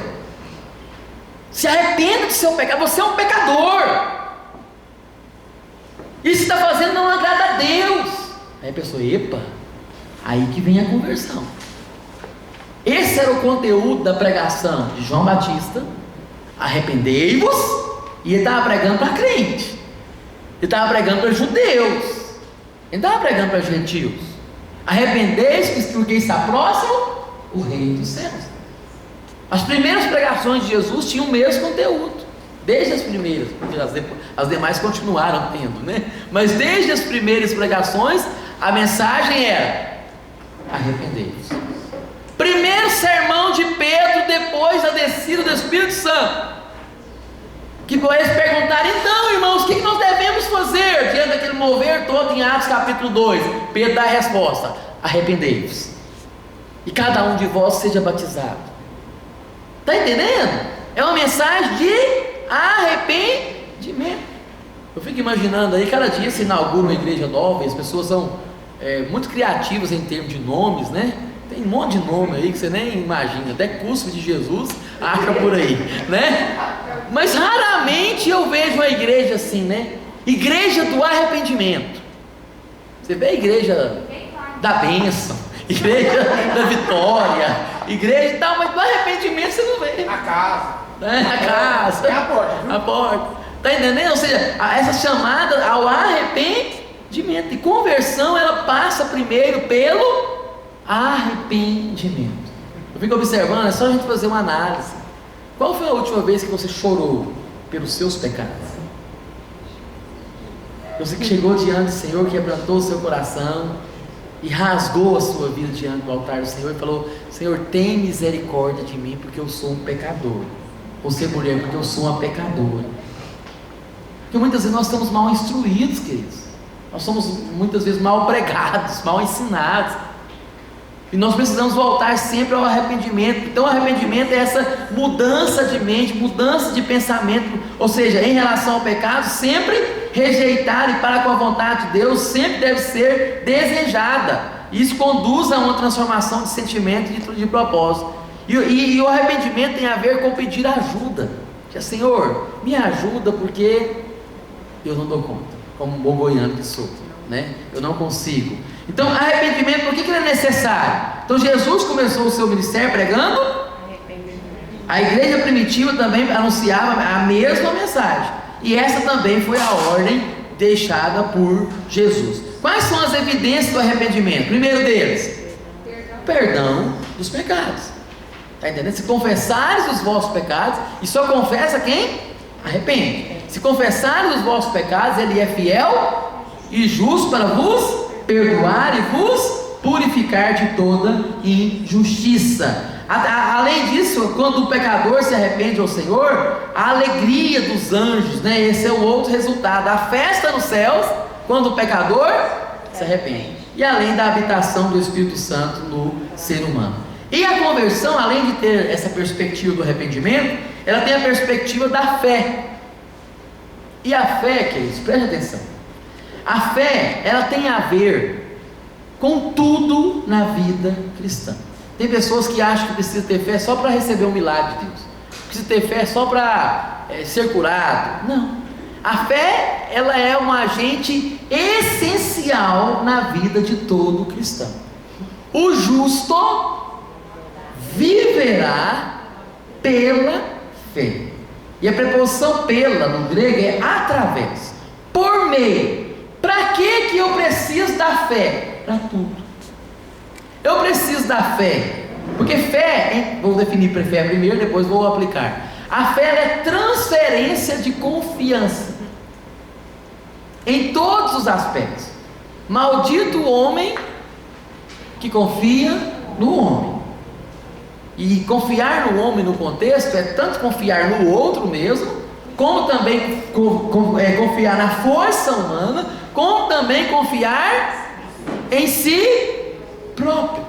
Se arrependa do seu pecado. Você é um pecador. Isso que está fazendo não agrada a Deus. Aí a pessoa, epa, aí que vem a conversão. Esse era o conteúdo da pregação de João Batista: arrependei-vos. E ele estava pregando para crente, ele estava pregando para judeus, ele estava pregando para gentios. Arrependei-vos, porque está próximo o reino dos céus. As primeiras pregações de Jesus tinham o mesmo conteúdo. Desde as primeiras, porque as demais continuaram tendo, né? Mas desde as primeiras pregações, a mensagem era: arrependei-vos. Primeiro sermão de Pedro, depois da descida do Espírito Santo, que eles perguntaram: então, irmãos, o que nós devemos fazer diante daquele mover todo em Atos capítulo 2? Pedro dá a resposta: arrependei-vos, e cada um de vós seja batizado. Está entendendo? É uma mensagem de arrependimento. Eu fico imaginando aí, cada dia se inaugura uma igreja nova, e as pessoas são muito criativas em termos de nomes, né? Tem um monte de nome aí que você nem imagina, até cuspe de Jesus acha por aí, né? Mas raramente eu vejo uma igreja assim, né? Igreja do arrependimento. Você vê a igreja da bênção, igreja da vitória, igreja e tal, mas do arrependimento você não vê. A casa. A casa. É a porta. A porta. Está entendendo? Ou seja, essa chamada ao arrependimento. E conversão, ela passa primeiro pelo arrependimento. Eu fico observando, é só a gente fazer uma análise. Qual foi a última vez que você chorou pelos seus pecados? Você que chegou diante do Senhor, quebrantou o seu coração, e rasgou a sua vida diante do altar do Senhor e falou: Senhor, tem misericórdia de mim, porque eu sou um pecador. Você, mulher, porque eu sou uma pecadora. Porque muitas vezes nós estamos mal instruídos, queridos. Nós somos muitas vezes mal pregados, mal ensinados. E nós precisamos voltar sempre ao arrependimento. Então o arrependimento é essa mudança de mente, mudança de pensamento. Ou seja, em relação ao pecado, sempre rejeitar e parar com a vontade de Deus sempre deve ser desejada. Isso conduz a uma transformação de sentimento e de propósito. E o arrependimento tem a ver com pedir ajuda. Senhor, me ajuda porque eu não dou conta, como um bom goiano que sou, né? Eu não consigo. Então, arrependimento, por que ele é necessário? Então, Jesus começou o seu ministério pregando. A igreja primitiva também anunciava a mesma mensagem. E essa também foi a ordem deixada por Jesus. Quais são as evidências do arrependimento? Primeiro deles, perdão dos pecados. Está entendendo? Se confessares os vossos pecados, e só confessa quem arrepende. Se confessares os vossos pecados, Ele é fiel e justo para vos perdoar e vos purificar de toda injustiça. Além disso, quando o pecador se arrepende ao Senhor, a alegria dos anjos, né? Esse é o outro resultado, a festa nos céus, quando o pecador se arrepende, e além da habitação do Espírito Santo no ser humano. E a conversão, além de ter essa perspectiva do arrependimento, ela tem a perspectiva da fé. E a fé, queridos, preste atenção, a fé, ela tem a ver com tudo na vida cristã. Tem pessoas que acham que precisa ter fé só para receber um milagre de Deus, precisa ter fé só para ser curado. Não, a fé, ela é um agente essencial na vida de todo cristão. O justo viverá pela fé. E a preposição pela no grego é através, por meio. Para que eu preciso da fé? Para tudo. Eu preciso da fé, porque fé, vou definir para fé primeiro, depois vou aplicar. A fé é transferência de confiança em todos os aspectos. Maldito o homem que confia no homem. E confiar no homem no contexto é tanto confiar no outro mesmo, como também confiar na força humana, como também confiar em si próprio.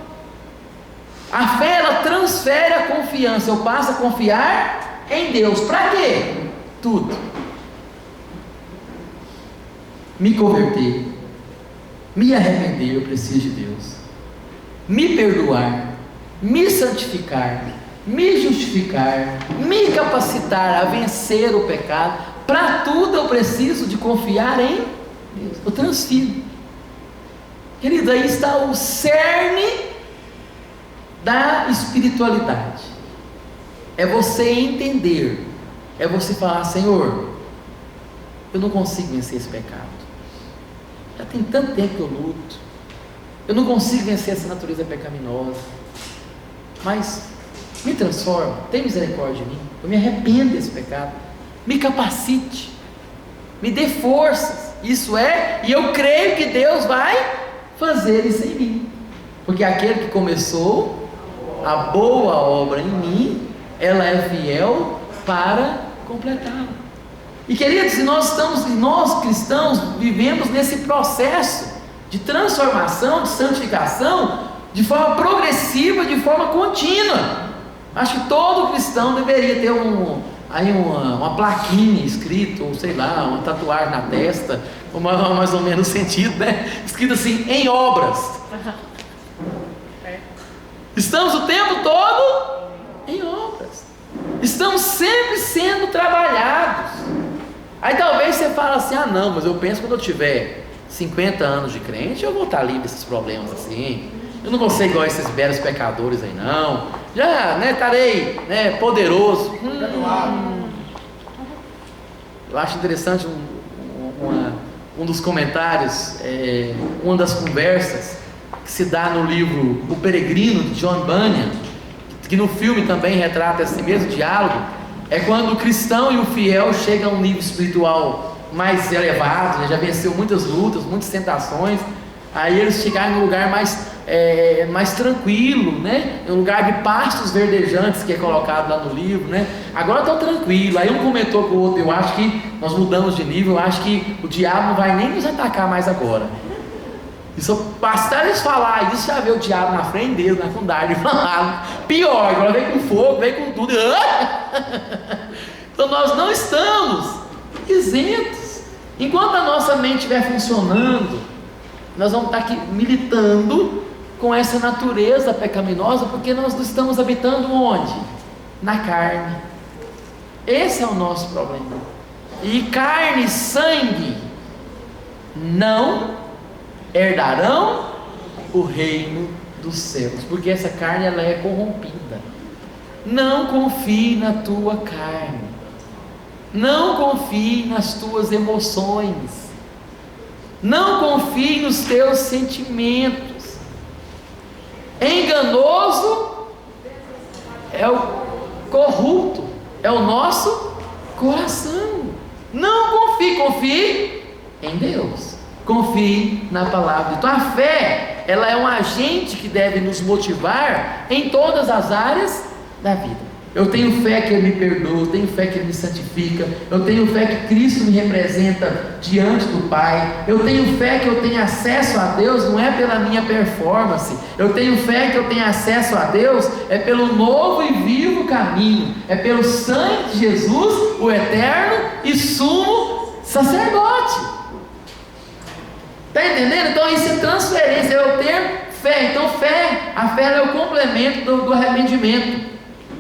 A fé, ela transfere a confiança. Eu passo a confiar em Deus. Para quê? Tudo. Me converter, me arrepender, eu preciso de Deus. Me perdoar, me santificar, me justificar, me capacitar a vencer o pecado. Para tudo eu preciso de confiar em Deus. Eu transfiro. Querido, aí está o cerne da espiritualidade. É você entender, é você falar: Senhor, eu não consigo vencer esse pecado. Já tem tanto tempo que eu luto. Eu não consigo vencer essa natureza pecaminosa. Mas me transforma, tem misericórdia de mim. Eu me arrependo desse pecado. Me capacite, me dê forças. Isso é, e eu creio que Deus vai fazer isso em mim, porque aquele que começou a boa obra em mim, ela é fiel para completá-la. E queridos, nós cristãos vivemos nesse processo de transformação, de santificação, de forma progressiva, de forma contínua. Acho que todo cristão deveria ter uma plaquinha escrita, ou sei lá, uma tatuagem na testa, mais ou menos sentido, né? Escrito assim: em obras. Estamos o tempo todo em obras. Estamos sempre sendo trabalhados. Aí talvez você fale assim: ah não, mas eu penso que quando eu tiver 50 anos de crente, eu vou estar livre desses problemas assim. Eu não vou ser igual a esses belos pecadores aí não. Já, estarei, poderoso. Eu acho interessante um dos comentários, uma das conversas que se dá no livro O Peregrino, de John Bunyan, que no filme também retrata esse mesmo diálogo. É quando o cristão e o fiel chegam a um nível espiritual mais elevado, já venceu muitas lutas, muitas tentações, Aí eles chegaram num lugar mais tranquilo, né? Um lugar de pastos verdejantes que é colocado lá no livro, né? Agora estão tranquilo. Aí um comentou com o outro: eu acho que nós mudamos de nível, eu acho que o diabo não vai nem nos atacar mais agora. E só bastar eles falar isso, já vê o diabo na frente deles, na fundagem, falar. Pior, agora vem com fogo, vem com tudo. Então nós não estamos isentos. Enquanto a nossa mente estiver funcionando, nós vamos estar aqui militando com essa natureza pecaminosa, porque nós estamos habitando onde? Na carne. Esse é o nosso problema. E carne e sangue não herdarão o reino dos céus, porque essa carne ela é corrompida. Não confie na tua carne, não confie nas tuas emoções, não confie nos teus sentimentos. Enganoso é o corrupto, é o nosso coração. Não confie em Deus. Confie na palavra. Então a fé, ela é um agente que deve nos motivar em todas as áreas da vida. Eu tenho fé que Ele me perdoa, eu tenho fé que Ele me santifica, eu tenho fé que Cristo me representa diante do Pai, eu tenho fé que eu tenho acesso a Deus, não é pela minha performance, eu tenho fé que eu tenho acesso a Deus, é pelo novo e vivo caminho, é pelo sangue de Jesus, o eterno e sumo sacerdote. Está entendendo? Então isso é transferência, é eu ter fé. Então a fé é o complemento do arrependimento.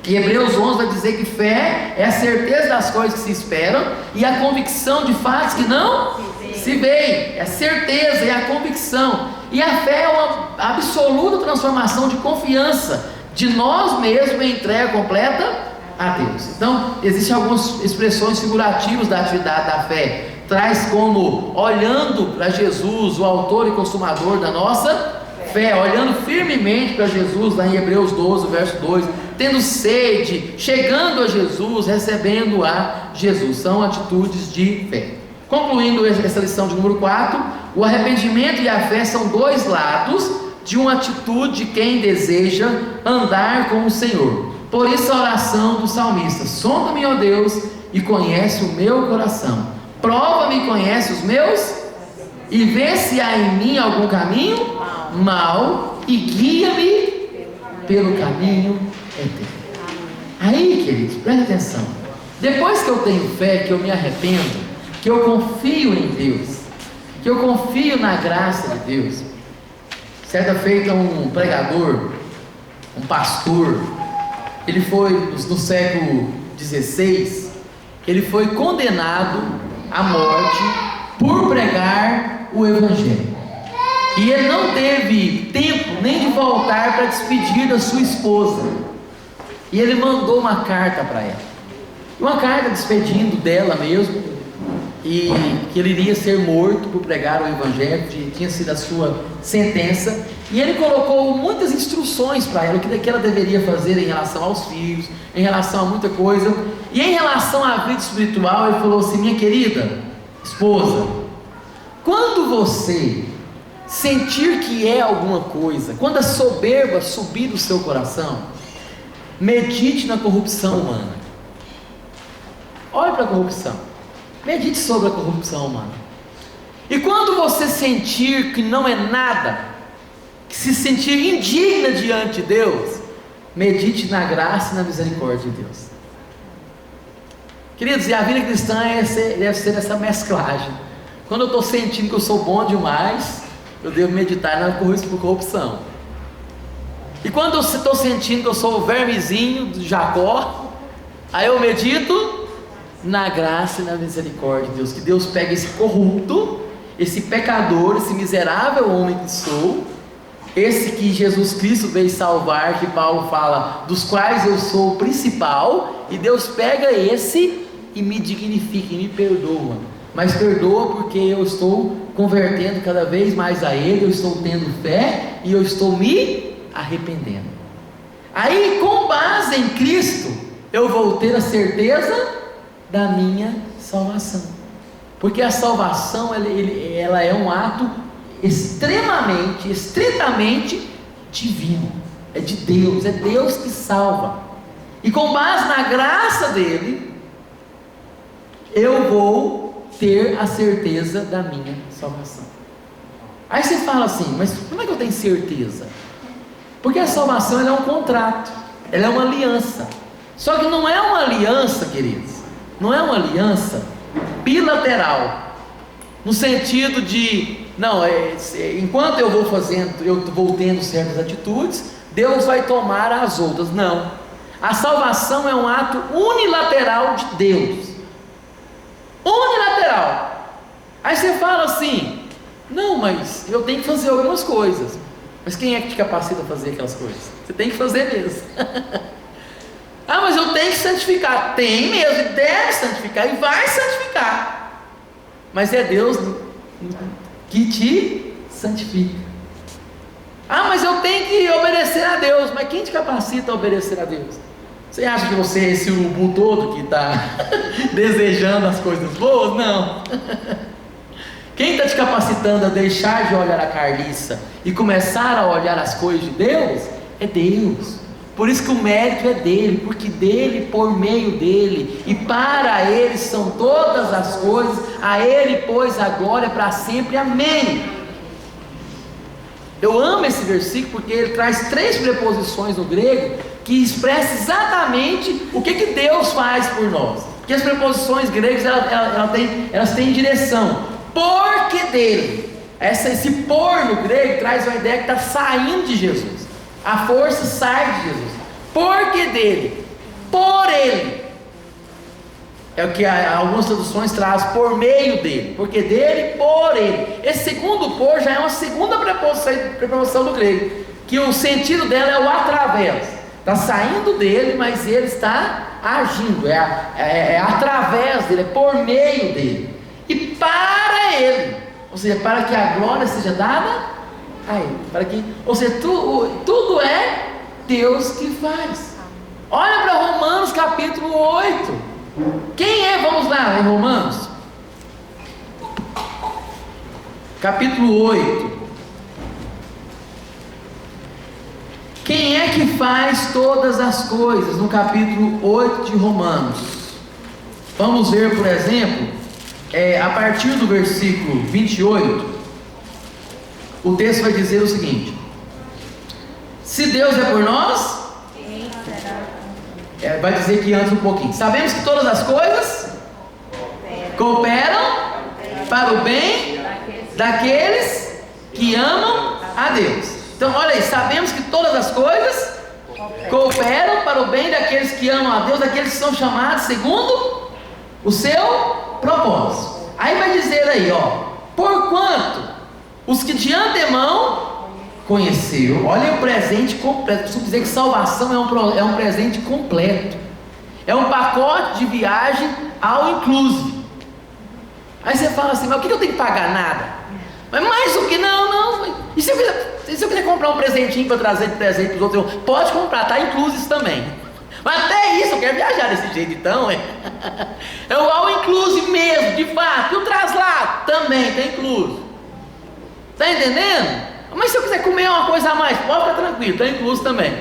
E Hebreus 11 vai dizer que fé é a certeza das coisas que se esperam e a convicção de fatos que não se veem. É a certeza, é a convicção. E a fé é uma absoluta transformação de confiança de nós mesmos em entrega completa a Deus. Então, existem algumas expressões figurativas da atividade da fé. Traz como olhando para Jesus, o autor e consumador da nossa fé, olhando firmemente para Jesus, lá em Hebreus 12, verso 2, tendo sede, chegando a Jesus, recebendo a Jesus. São atitudes de fé. Concluindo essa lição de número 4, o arrependimento e a fé são dois lados de uma atitude de quem deseja andar com o Senhor. Por isso a oração do salmista: sonda-me, ó Deus, e conhece o meu coração, prova-me e conhece os meus, e vê se há em mim algum caminho mau, e guia-me pelo caminho eterno. Aí, queridos, presta atenção. Depois que eu tenho fé, que eu me arrependo, que eu confio em Deus, que eu confio na graça de Deus. Certa feita, um pregador, um pastor, ele foi no século XVI, ele foi condenado à morte por pregar o Evangelho. E ele não teve tempo nem de voltar para despedir da sua esposa. E ele mandou uma carta para ela, uma carta despedindo dela mesmo, e que ele iria ser morto por pregar o Evangelho, que tinha sido a sua sentença. E ele colocou muitas instruções para ela, o que ela deveria fazer em relação aos filhos, em relação a muita coisa. E em relação à vida espiritual, ele falou assim: minha querida esposa, quando você sentir que é alguma coisa, quando a soberba subir do seu coração, medite na corrupção humana. Olhe para a corrupção, medite sobre a corrupção humana. E quando você sentir que não é nada, que se sentir indigna diante de Deus, medite na graça e na misericórdia de Deus. Queridos, e a vida cristã deve ser essa mesclagem. Quando eu estou sentindo que eu sou bom demais, eu devo meditar na corrupção. E quando eu estou sentindo que eu sou o vermezinho de Jacó, aí eu medito na graça e na misericórdia de Deus. Que Deus pegue esse corrupto, esse pecador, esse miserável homem que sou, esse que Jesus Cristo veio salvar, que Paulo fala, dos quais eu sou o principal, e Deus pega esse e me dignifica, e me perdoa. Mas perdoa porque eu estou convertendo cada vez mais a Ele, eu estou tendo fé e eu estou me arrependendo. Aí, com base em Cristo, eu vou ter a certeza da minha salvação, porque a salvação ela é um ato extremamente, estritamente divino. É de Deus, é Deus que salva. E com base na graça dele, eu vou ter a certeza da minha salvação. Aí você fala assim, mas como é que eu tenho certeza? Porque a salvação ela é um contrato, ela é uma aliança. Só que não é uma aliança, queridos, não é uma aliança bilateral, no sentido de, não, enquanto eu vou fazendo, eu vou tendo certas atitudes, Deus vai tomar as outras. Não, a salvação é um ato unilateral de Deus, unilateral. Aí você fala assim, não, mas eu tenho que fazer algumas coisas. Mas quem é que te capacita a fazer aquelas coisas? Você tem que fazer mesmo. Ah, mas eu tenho que santificar. Tem mesmo, e deve santificar, e vai santificar. Mas é Deus que te santifica. Ah, mas eu tenho que obedecer a Deus. Mas quem te capacita a obedecer a Deus? Você acha que você é esse urubu todo que está desejando as coisas boas? Não. Quem está te capacitando a deixar de olhar a carniça e começar a olhar as coisas de Deus? É Deus. Por isso que o mérito é dele, porque dele, por meio dele, e para ele são todas as coisas, a ele pois a glória para sempre, amém. Eu amo esse versículo porque ele traz 3 preposições no grego que expressam exatamente o que Deus faz por nós. Porque as preposições gregas elas têm direção, porque dele. Esse por no grego traz uma ideia que está saindo de Jesus. A força sai de Jesus, porque dele, por ele. É o que algumas traduções trazem, por meio dele, porque dele, por ele. Esse segundo por já é uma segunda preposição do grego, que o sentido dela é o através. Está saindo dele, mas ele está agindo, é através dele, é por meio dele, e para ele, ou seja, para que a glória seja dada a ele, ou seja, tudo é Deus que faz. Olha para Romanos capítulo 8. Quem é? Vamos lá em Romanos capítulo 8. Quem é que faz todas as coisas? No capítulo 8 de Romanos. Vamos ver, por exemplo, a partir do versículo 28. O texto vai dizer o seguinte: se Deus é por nós, Quem será? vai dizer que antes um pouquinho. Sabemos que todas as coisas cooperam para o bem daqueles que amam a Deus. Então olha aí, sabemos que todas as coisas cooperam para o bem daqueles que amam a Deus, daqueles que são chamados segundo o seu propósito. Aí vai dizer aí, porquanto os que de antemão conheceu. Olha o presente completo. Preciso dizer que salvação é um presente completo, é um pacote de viagem all inclusive. Aí você fala assim, mas o que eu tenho que pagar? Nada. Mas mais o que? Não. E se eu quiser comprar um presentinho para trazer de presente para os outros? Pode comprar, está incluso isso também. Mas até isso eu quero viajar desse jeito, então é o all inclusive mesmo, de fato. E o traslado também está incluso. Está entendendo? Mas se eu quiser comer uma coisa a mais, pode ficar tranquilo, está incluso também.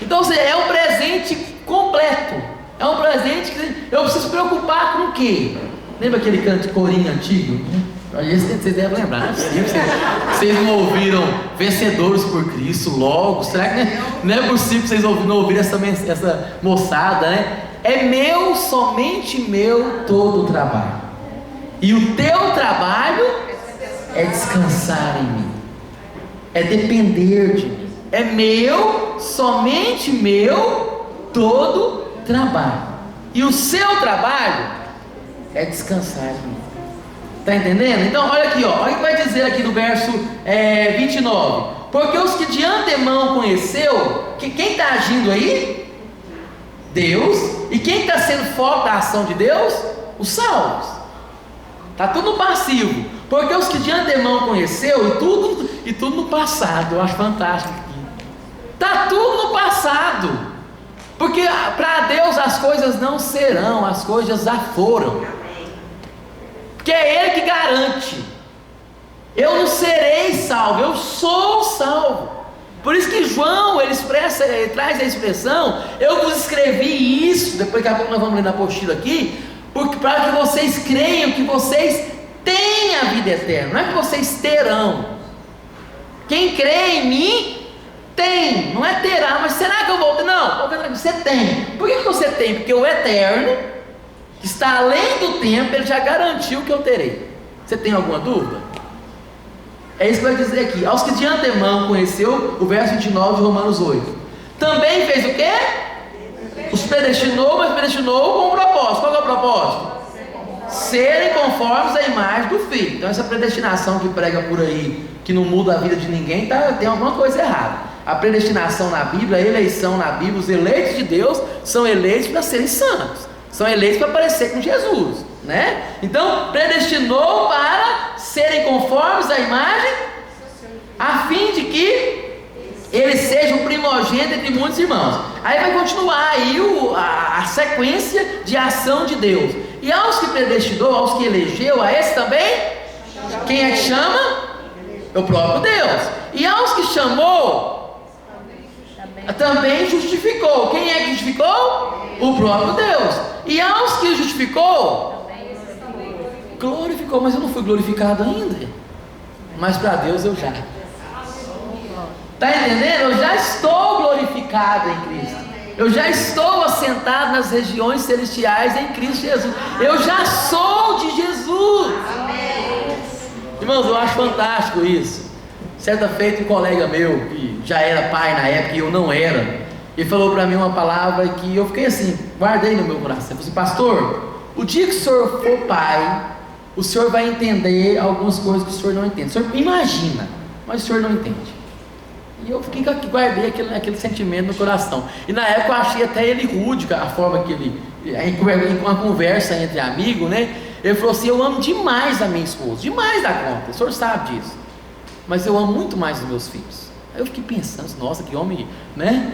Então é um presente completo. É um presente que eu preciso preocupar com o quê? Lembra aquele canto de corinho antigo? Vocês devem lembrar, não é possível. Vocês não ouviram Vencedores por Cristo logo? Será que não é possível que vocês não ouviram essa moçada, né? É meu, somente meu, todo o trabalho. E o teu trabalho é descansar em mim, é depender de mim. É meu, somente meu, todo trabalho. E o seu trabalho é descansar em mim. Está entendendo? Então olha aqui, olha o que vai dizer aqui no verso 29. Porque os que de antemão conheceu, quem está agindo aí? Deus. E quem está sendo foco da ação de Deus? Os salvos. Está tudo no passivo. Porque os que de antemão conheceu, e tudo no passado. Eu acho fantástico aqui. Está tudo no passado. Porque para Deus as coisas não serão, as coisas já foram. Porque é Ele que garante. Eu não serei salvo, eu sou salvo. Por isso que João, ele traz a expressão, eu vos escrevi isso, depois daqui a pouco nós vamos ler na apostila aqui, para que vocês creiam que vocês têm a vida eterna, não é que vocês terão. Quem crê em mim, tem, não é terá, mas será que eu vou ter? Não, você tem. Por que você tem? Porque o eterno, que está além do tempo, ele já garantiu que eu terei. Você tem alguma dúvida? É isso que vai dizer aqui. Aos que de antemão conheceu, o verso 29 de Romanos 8. Também fez o quê? Os predestinou, mas predestinou com um propósito. Qual é o propósito? Serem conformes à imagem do Filho. Então essa predestinação que prega por aí, que não muda a vida de ninguém, tem alguma coisa errada. A predestinação na Bíblia, a eleição na Bíblia, os eleitos de Deus são eleitos para serem santos, são eleitos para parecer com Jesus, né? Então predestinou para serem conformes à imagem, a fim de que ele seja o primogênito entre muitos irmãos. Aí vai continuar aí a sequência de ação de Deus. E aos que predestinou, aos que elegeu, a esse também, quem é que chama? É o próprio Deus. E aos que chamou, também justificou. Quem é que justificou? O próprio Deus. E aos que justificou, glorificou. Mas eu não fui glorificado ainda. Mas para Deus eu já. Está entendendo? Eu já estou glorificado em Cristo. Eu já estou assentado nas regiões celestiais em Cristo Jesus. Eu já sou de Jesus. Irmãos, eu acho fantástico isso. Certa feita, um colega meu, que já era pai na época e eu não era, ele falou para mim uma palavra que eu fiquei assim, guardei no meu coração. Ele falou assim: pastor, o dia que o senhor for pai, o senhor vai entender algumas coisas que o senhor não entende. O senhor imagina, mas o senhor não entende. E eu fiquei aqui, guardei aquele sentimento no coração. E na época eu achei até ele rude, a forma que ele, em uma conversa entre amigos, né? Ele falou assim: eu amo demais a minha esposa, demais da conta, o senhor sabe disso, mas eu amo muito mais os meus filhos. Aí eu fiquei pensando, nossa, que homem, né?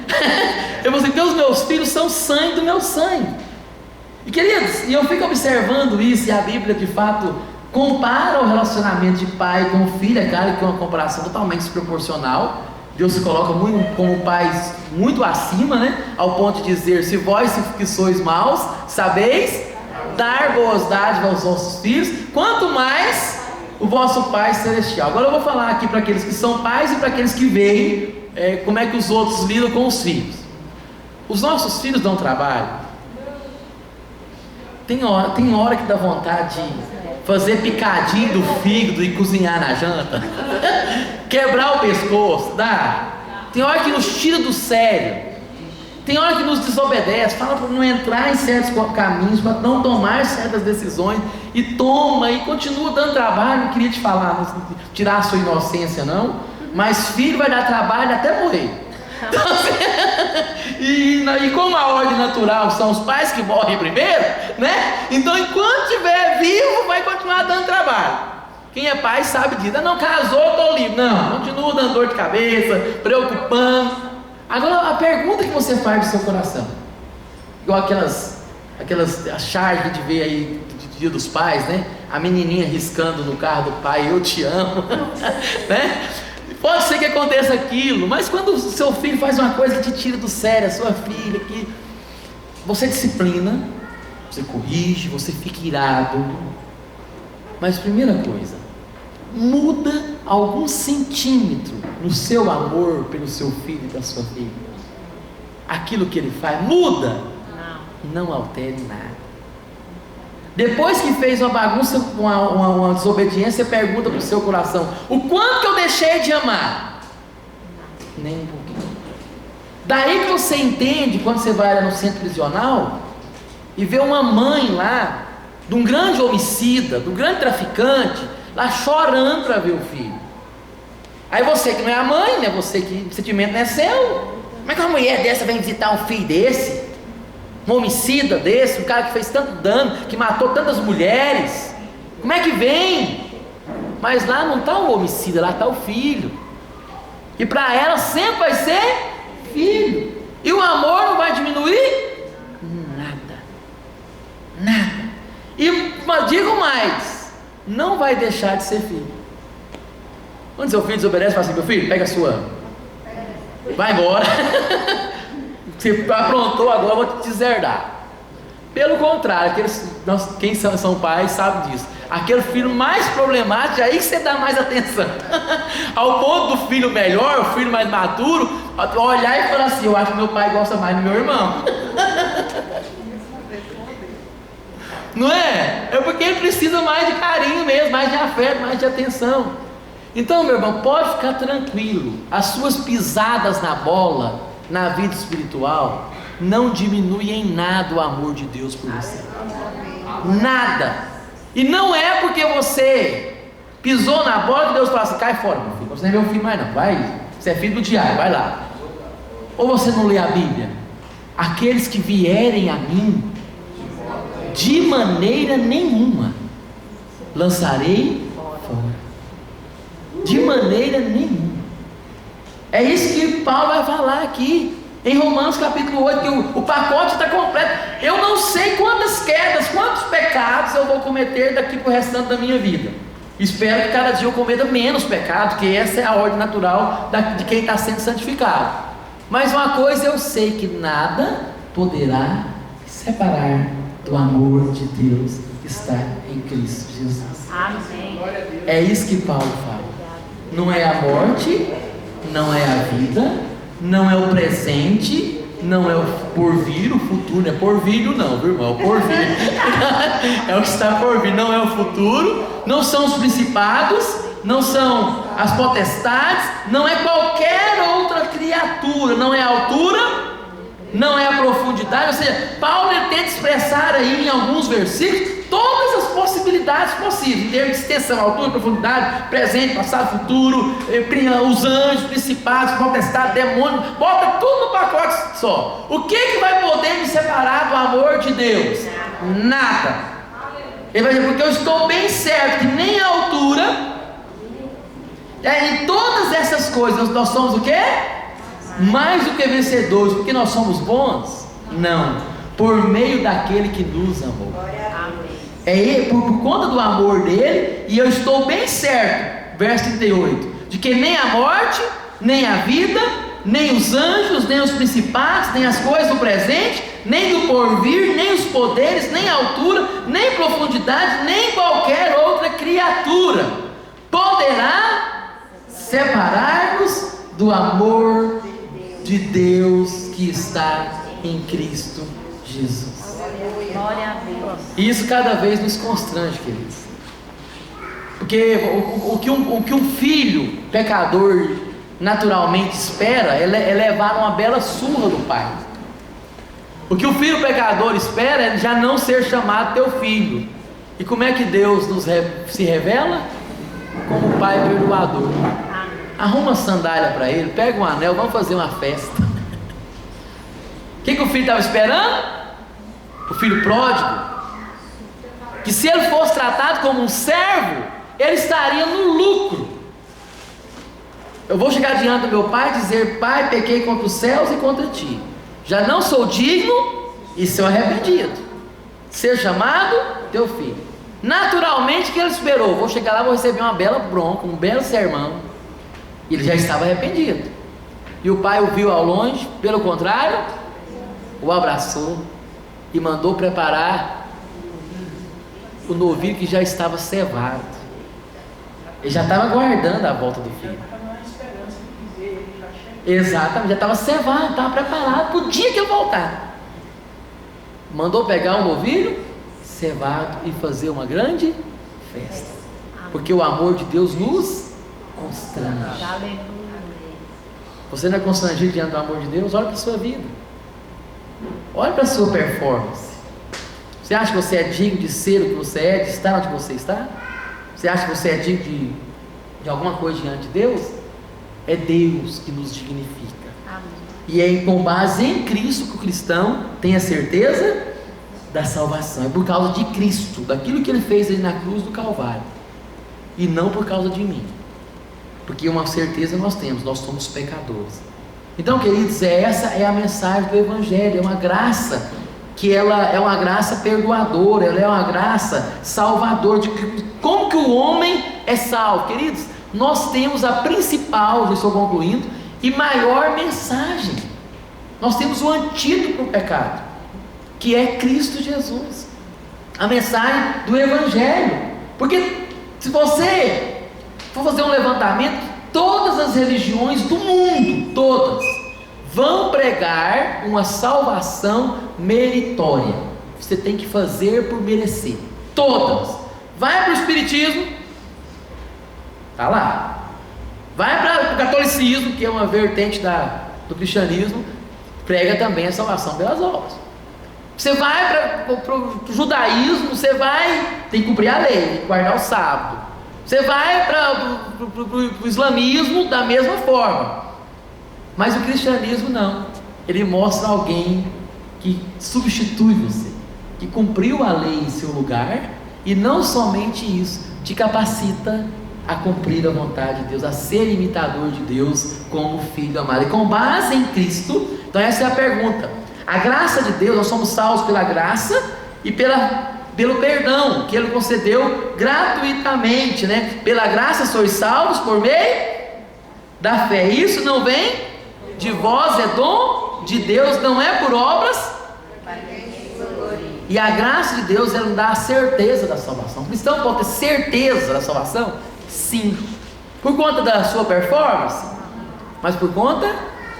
Eu falei assim: porque os meus filhos são sangue do meu sangue. E queridos, e eu fico observando isso, e a Bíblia de fato compara o relacionamento de pai com filho. É claro que é uma comparação totalmente desproporcional. Deus se coloca muito como pais muito acima, né? Ao ponto de dizer: se vós que sois maus, sabeis dar boas dádivas aos vossos filhos, quanto mais o vosso Pai Celestial. Agora eu vou falar aqui para aqueles que são pais e para aqueles que veem como é que os outros lidam com os filhos. Os nossos filhos dão trabalho. Tem hora que dá vontade de fazer picadinho do fígado e cozinhar na janta. Quebrar o pescoço, dá. Tem hora que nos tira do sério. Tem hora que nos desobedece, fala para não entrar em certos caminhos, para não tomar certas decisões, e toma, e continua dando trabalho. Não queria te falar, não tirar a sua inocência não, mas filho vai dar trabalho até morrer. Então, assim, e como a ordem natural são os pais que morrem primeiro, né? Então enquanto estiver vivo vai continuar dando trabalho. Quem é pai sabe disso. Não casou, estou livre. Não, continua dando dor de cabeça, preocupando. Agora a pergunta que você faz do seu coração, igual aquelas charges que a gente vê aí do Dia dos Pais, né? A menininha riscando no carro do pai: eu te amo, né? Pode ser que aconteça aquilo, mas quando o seu filho faz uma coisa que te tira do sério, a sua filha, que você disciplina, você corrige, você fica irado. Mas primeira coisa, muda algum centímetro no seu amor pelo seu filho e da sua filha. Aquilo que ele faz, muda? Não altere nada. Depois que fez uma bagunça, uma desobediência, pergunta para o seu coração: o quanto que eu deixei de amar? Nem um pouquinho. Daí que você entende, quando você vai lá no centro prisional e vê uma mãe lá, de um grande homicida, de um grande traficante, lá chorando para ver o filho. Aí você que não é a mãe, né? Você que o sentimento não é seu. Como é que uma mulher dessa vem visitar um filho desse? Um homicida desse, um cara que fez tanto dano, que matou tantas mulheres? Como é que vem? Mas lá não está o homicida, lá está o filho. E para ela sempre vai ser filho. E o amor não vai diminuir? Nada. E digo mais, não vai deixar de ser filho. Quando seu filho desobedece, fala assim: meu filho, pega a sua, vai embora. Você aprontou, agora eu vou te deserdar. Pelo contrário, quem são pais sabe disso. Aquele filho mais problemático, aí você dá mais atenção. Ao ponto do filho melhor, o filho mais maduro, olhar e falar assim: eu acho que meu pai gosta mais do meu irmão. Não é? É porque ele precisa mais de carinho mesmo, mais de afeto, mais de atenção. Então, meu irmão, pode ficar tranquilo. As suas pisadas na bola, na vida espiritual, não diminui em nada o amor de Deus por você. Nada. E não é porque você pisou na bola que Deus fala assim: cai fora, meu filho, você não é meu filho mais não, vai, você é filho do diabo, vai lá. Ou você não lê a Bíblia? Aqueles que vierem a mim, de maneira nenhuma lançarei fora. De maneira nenhuma. É isso que Paulo vai falar aqui em Romanos capítulo 8, que o pacote está completo. Eu não sei quantas quedas, quantos pecados eu vou cometer daqui para o restante da minha vida. Espero que cada dia eu cometa menos pecado, porque essa é a ordem natural de quem está sendo santificado. Mas uma coisa eu sei, que nada poderá separar do amor de Deus que está em Cristo Jesus. Amém. É isso que Paulo fala. Não é a morte, não é a vida, não é o presente, não é o porvir, o futuro. Não é porvir não, viu, irmão? É o porvir. É o que está por vir, não é o futuro. Não são os principados, não são as potestades, não é qualquer outra criatura, não é a altura, não é a profundidade. Ou seja, Paulo tenta expressar aí em alguns versículos todas as possibilidades possíveis, em termos de extensão, altura, profundidade, presente, passado, futuro, os anjos, principados, potestades, demônios, bota tudo no pacote só. O que vai poder me separar do amor de Deus? Nada. Ele vai dizer: porque eu estou bem certo que nem a altura, em todas essas coisas nós somos o quê? Mais do que vencedores. Porque nós somos bons? Não, por meio daquele que nos amou. É ele, por conta do amor dele. E eu estou bem certo, verso 38, de que nem a morte, nem a vida, nem os anjos, nem os principados, nem as coisas do presente, nem do porvir, nem os poderes, nem a altura, nem profundidade, nem qualquer outra criatura poderá separar-nos do amor de Deus que está em Cristo Jesus. Glória a Deus. E isso cada vez nos constrange, queridos. Porque o que um filho pecador naturalmente espera é levar uma bela surra do pai. O que o filho pecador espera é já não ser chamado teu filho. E como é que Deus se revela? Como o pai perdoador. Arruma uma sandália para ele, pega um anel, vamos fazer uma festa. O que o filho estava esperando? O filho pródigo, que se ele fosse tratado como um servo, ele estaria no lucro. Eu vou chegar diante do meu pai e dizer: pai, pequei contra os céus e contra ti, já não sou digno e sou arrependido, ser chamado teu filho. Naturalmente, que ele esperou? Vou chegar lá, vou receber uma bela bronca, um belo sermão. Ele já estava arrependido. E o pai o viu ao longe, pelo contrário, o abraçou e mandou preparar o novilho que já estava cevado. Ele já estava aguardando a volta do filho. Exatamente, já estava cevado, estava preparado para o dia que eu voltar. Mandou pegar um novilho cevado e fazer uma grande festa. Porque o amor de Deus nos constrange. Você não é constrangido diante do amor de Deus? Olha para a sua vida. Olha para a sua performance. Você acha que você é digno de ser o que você é, de estar onde você está? Você acha que você é digno de alguma coisa diante de Deus? É Deus que nos dignifica. Amém. E é com base em Cristo que o cristão tem a certeza da salvação. É por causa de Cristo, daquilo que Ele fez ali na cruz do Calvário, e não por causa de mim. Porque uma certeza nós temos: nós somos pecadores. Então, queridos, essa é a mensagem do Evangelho. É uma graça, que ela é uma graça perdoadora, ela é uma graça salvadora. De como que o homem é salvo, queridos? nós temos a principal, já estou concluindo, e maior mensagem. Nós temos o antídoto para o pecado, que é Cristo Jesus, a mensagem do Evangelho. Porque se você for fazer um levantamento, todas as religiões do mundo, todas, vão pregar uma salvação meritória. Você tem que fazer por merecer. Todas. Vai para o Espiritismo, está lá. Vai para o catolicismo, que é uma vertente do cristianismo, prega também a salvação pelas obras. Você vai para o judaísmo, você tem que cumprir a lei, tem que guardar o sábado. Você vai para o islamismo da mesma forma. Mas o cristianismo não. Ele mostra alguém que substitui você, que cumpriu a lei em seu lugar, e não somente isso, te capacita a cumprir a vontade de Deus, a ser imitador de Deus como filho amado. E com base em Cristo, então essa é a pergunta. A graça de Deus, nós somos salvos pela graça e pelo perdão que Ele concedeu gratuitamente, né? Pela graça sois salvos por meio da fé. Isso não vem de vós, é dom de Deus, não é por obras. E a graça de Deus, ela dá a certeza da salvação. O cristão pode ter certeza da salvação? Sim. Por conta da sua performance? Mas por conta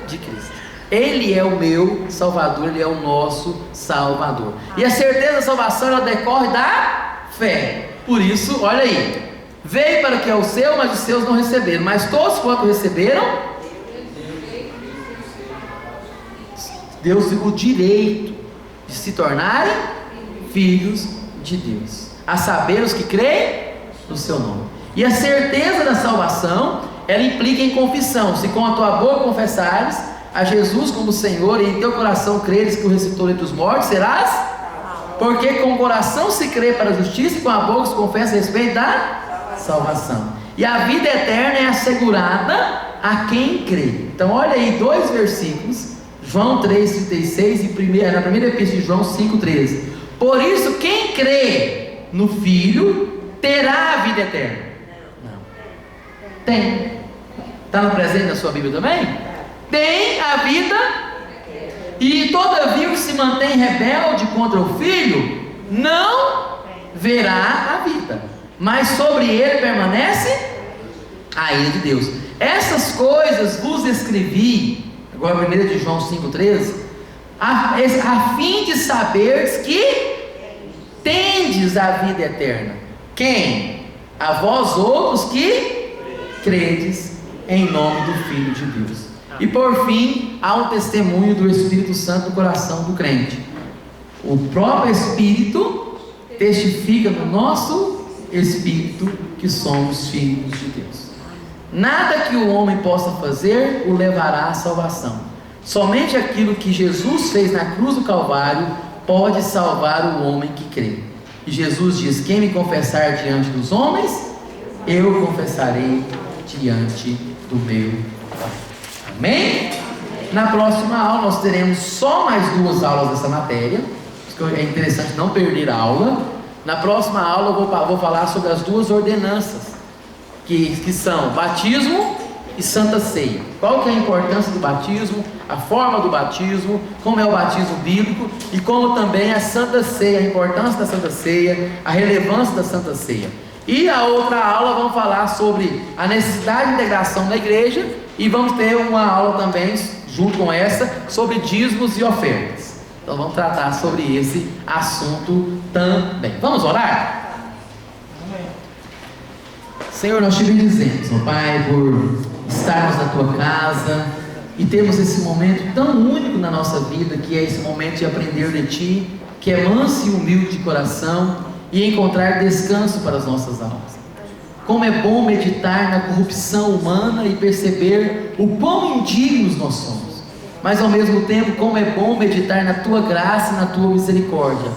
de Cristo. Ele é o meu Salvador, Ele é o nosso Salvador. E a certeza da salvação, ela decorre da fé. Por isso, olha aí, veio para o que é o seu, mas os seus não receberam. Mas todos quanto receberam, Deus deu o direito de se tornarem filhos de Deus, a saber os que creem no seu nome. E a certeza da salvação, ela implica em confissão. Se com a tua boca confessares a Jesus como Senhor, e em teu coração creres que o ressuscitou entre os mortos, serás? Porque com o coração se crê para a justiça, e com a boca se confessa a respeito da salvação. E a vida eterna é assegurada a quem crê. Então olha aí 2 versículos, João 3,36 e na primeira epístola de João 5,13. Por isso quem crê no Filho terá a vida eterna. Não. Tem. Está no presente da sua Bíblia também? Tem a vida, e todavia o que se mantém rebelde contra o Filho não verá a vida, mas sobre ele permanece a ira de Deus. Essas coisas vos escrevi, agora 1 de João 5,13, a fim de saberes que tendes a vida eterna. Quem? A vós outros que credes em nome do Filho de Deus. E por fim, há um testemunho do Espírito Santo no coração do crente. O próprio Espírito testifica no nosso espírito que somos filhos de Deus. Nada que o homem possa fazer o levará à salvação. Somente aquilo que Jesus fez na cruz do Calvário pode salvar o homem que crê. E Jesus diz: quem me confessar diante dos homens, eu confessarei diante do meu Pai. Amém? Na próxima aula nós teremos só mais 2 aulas dessa matéria. É interessante não perder a aula. Na próxima aula eu vou falar sobre as 2 ordenanças, que são batismo e santa ceia. Qual que é a importância do batismo, a forma do batismo, como é o batismo bíblico, e como também a santa ceia, a importância da santa ceia, a relevância da santa ceia. E a outra aula vamos falar sobre a necessidade de integração da igreja, e vamos ter uma aula também, junto com essa, sobre dízimos e ofertas. Então vamos tratar sobre esse assunto também. Vamos orar? Senhor, nós te bendizemos, ó Pai, por estarmos na Tua casa e termos esse momento tão único na nossa vida, que é esse momento de aprender de Ti, que é manso e humilde de coração, e encontrar descanso para as nossas almas. Como é bom meditar na corrupção humana e perceber o quão indignos nós somos, mas ao mesmo tempo como é bom meditar na Tua graça e na Tua misericórdia,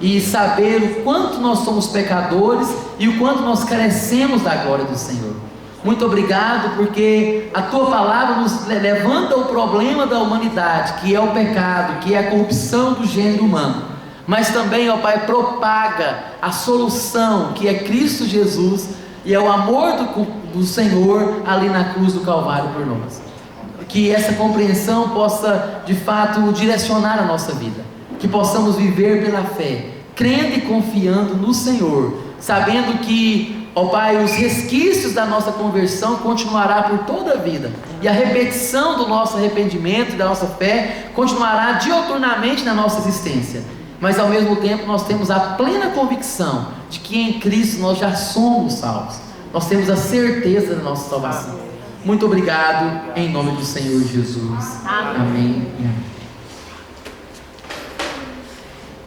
e saber o quanto nós somos pecadores e o quanto nós carecemos da glória do Senhor. Muito obrigado, porque a Tua palavra nos levanta o problema da humanidade, que é o pecado, que é a corrupção do gênero humano, mas também, ó Pai, propaga a solução, que é Cristo Jesus, e é o amor do Senhor ali na cruz do Calvário por nós. Que essa compreensão possa de fato direcionar a nossa vida, que possamos viver pela fé, crendo e confiando no Senhor, sabendo que, ó Pai, os resquícios da nossa conversão continuará por toda a vida, e a repetição do nosso arrependimento e da nossa fé continuará diuturnamente na nossa existência, mas ao mesmo tempo nós temos a plena convicção de que em Cristo nós já somos salvos, nós temos a certeza da nossa salvação. Muito obrigado, em nome do Senhor Jesus. Amém. Amém.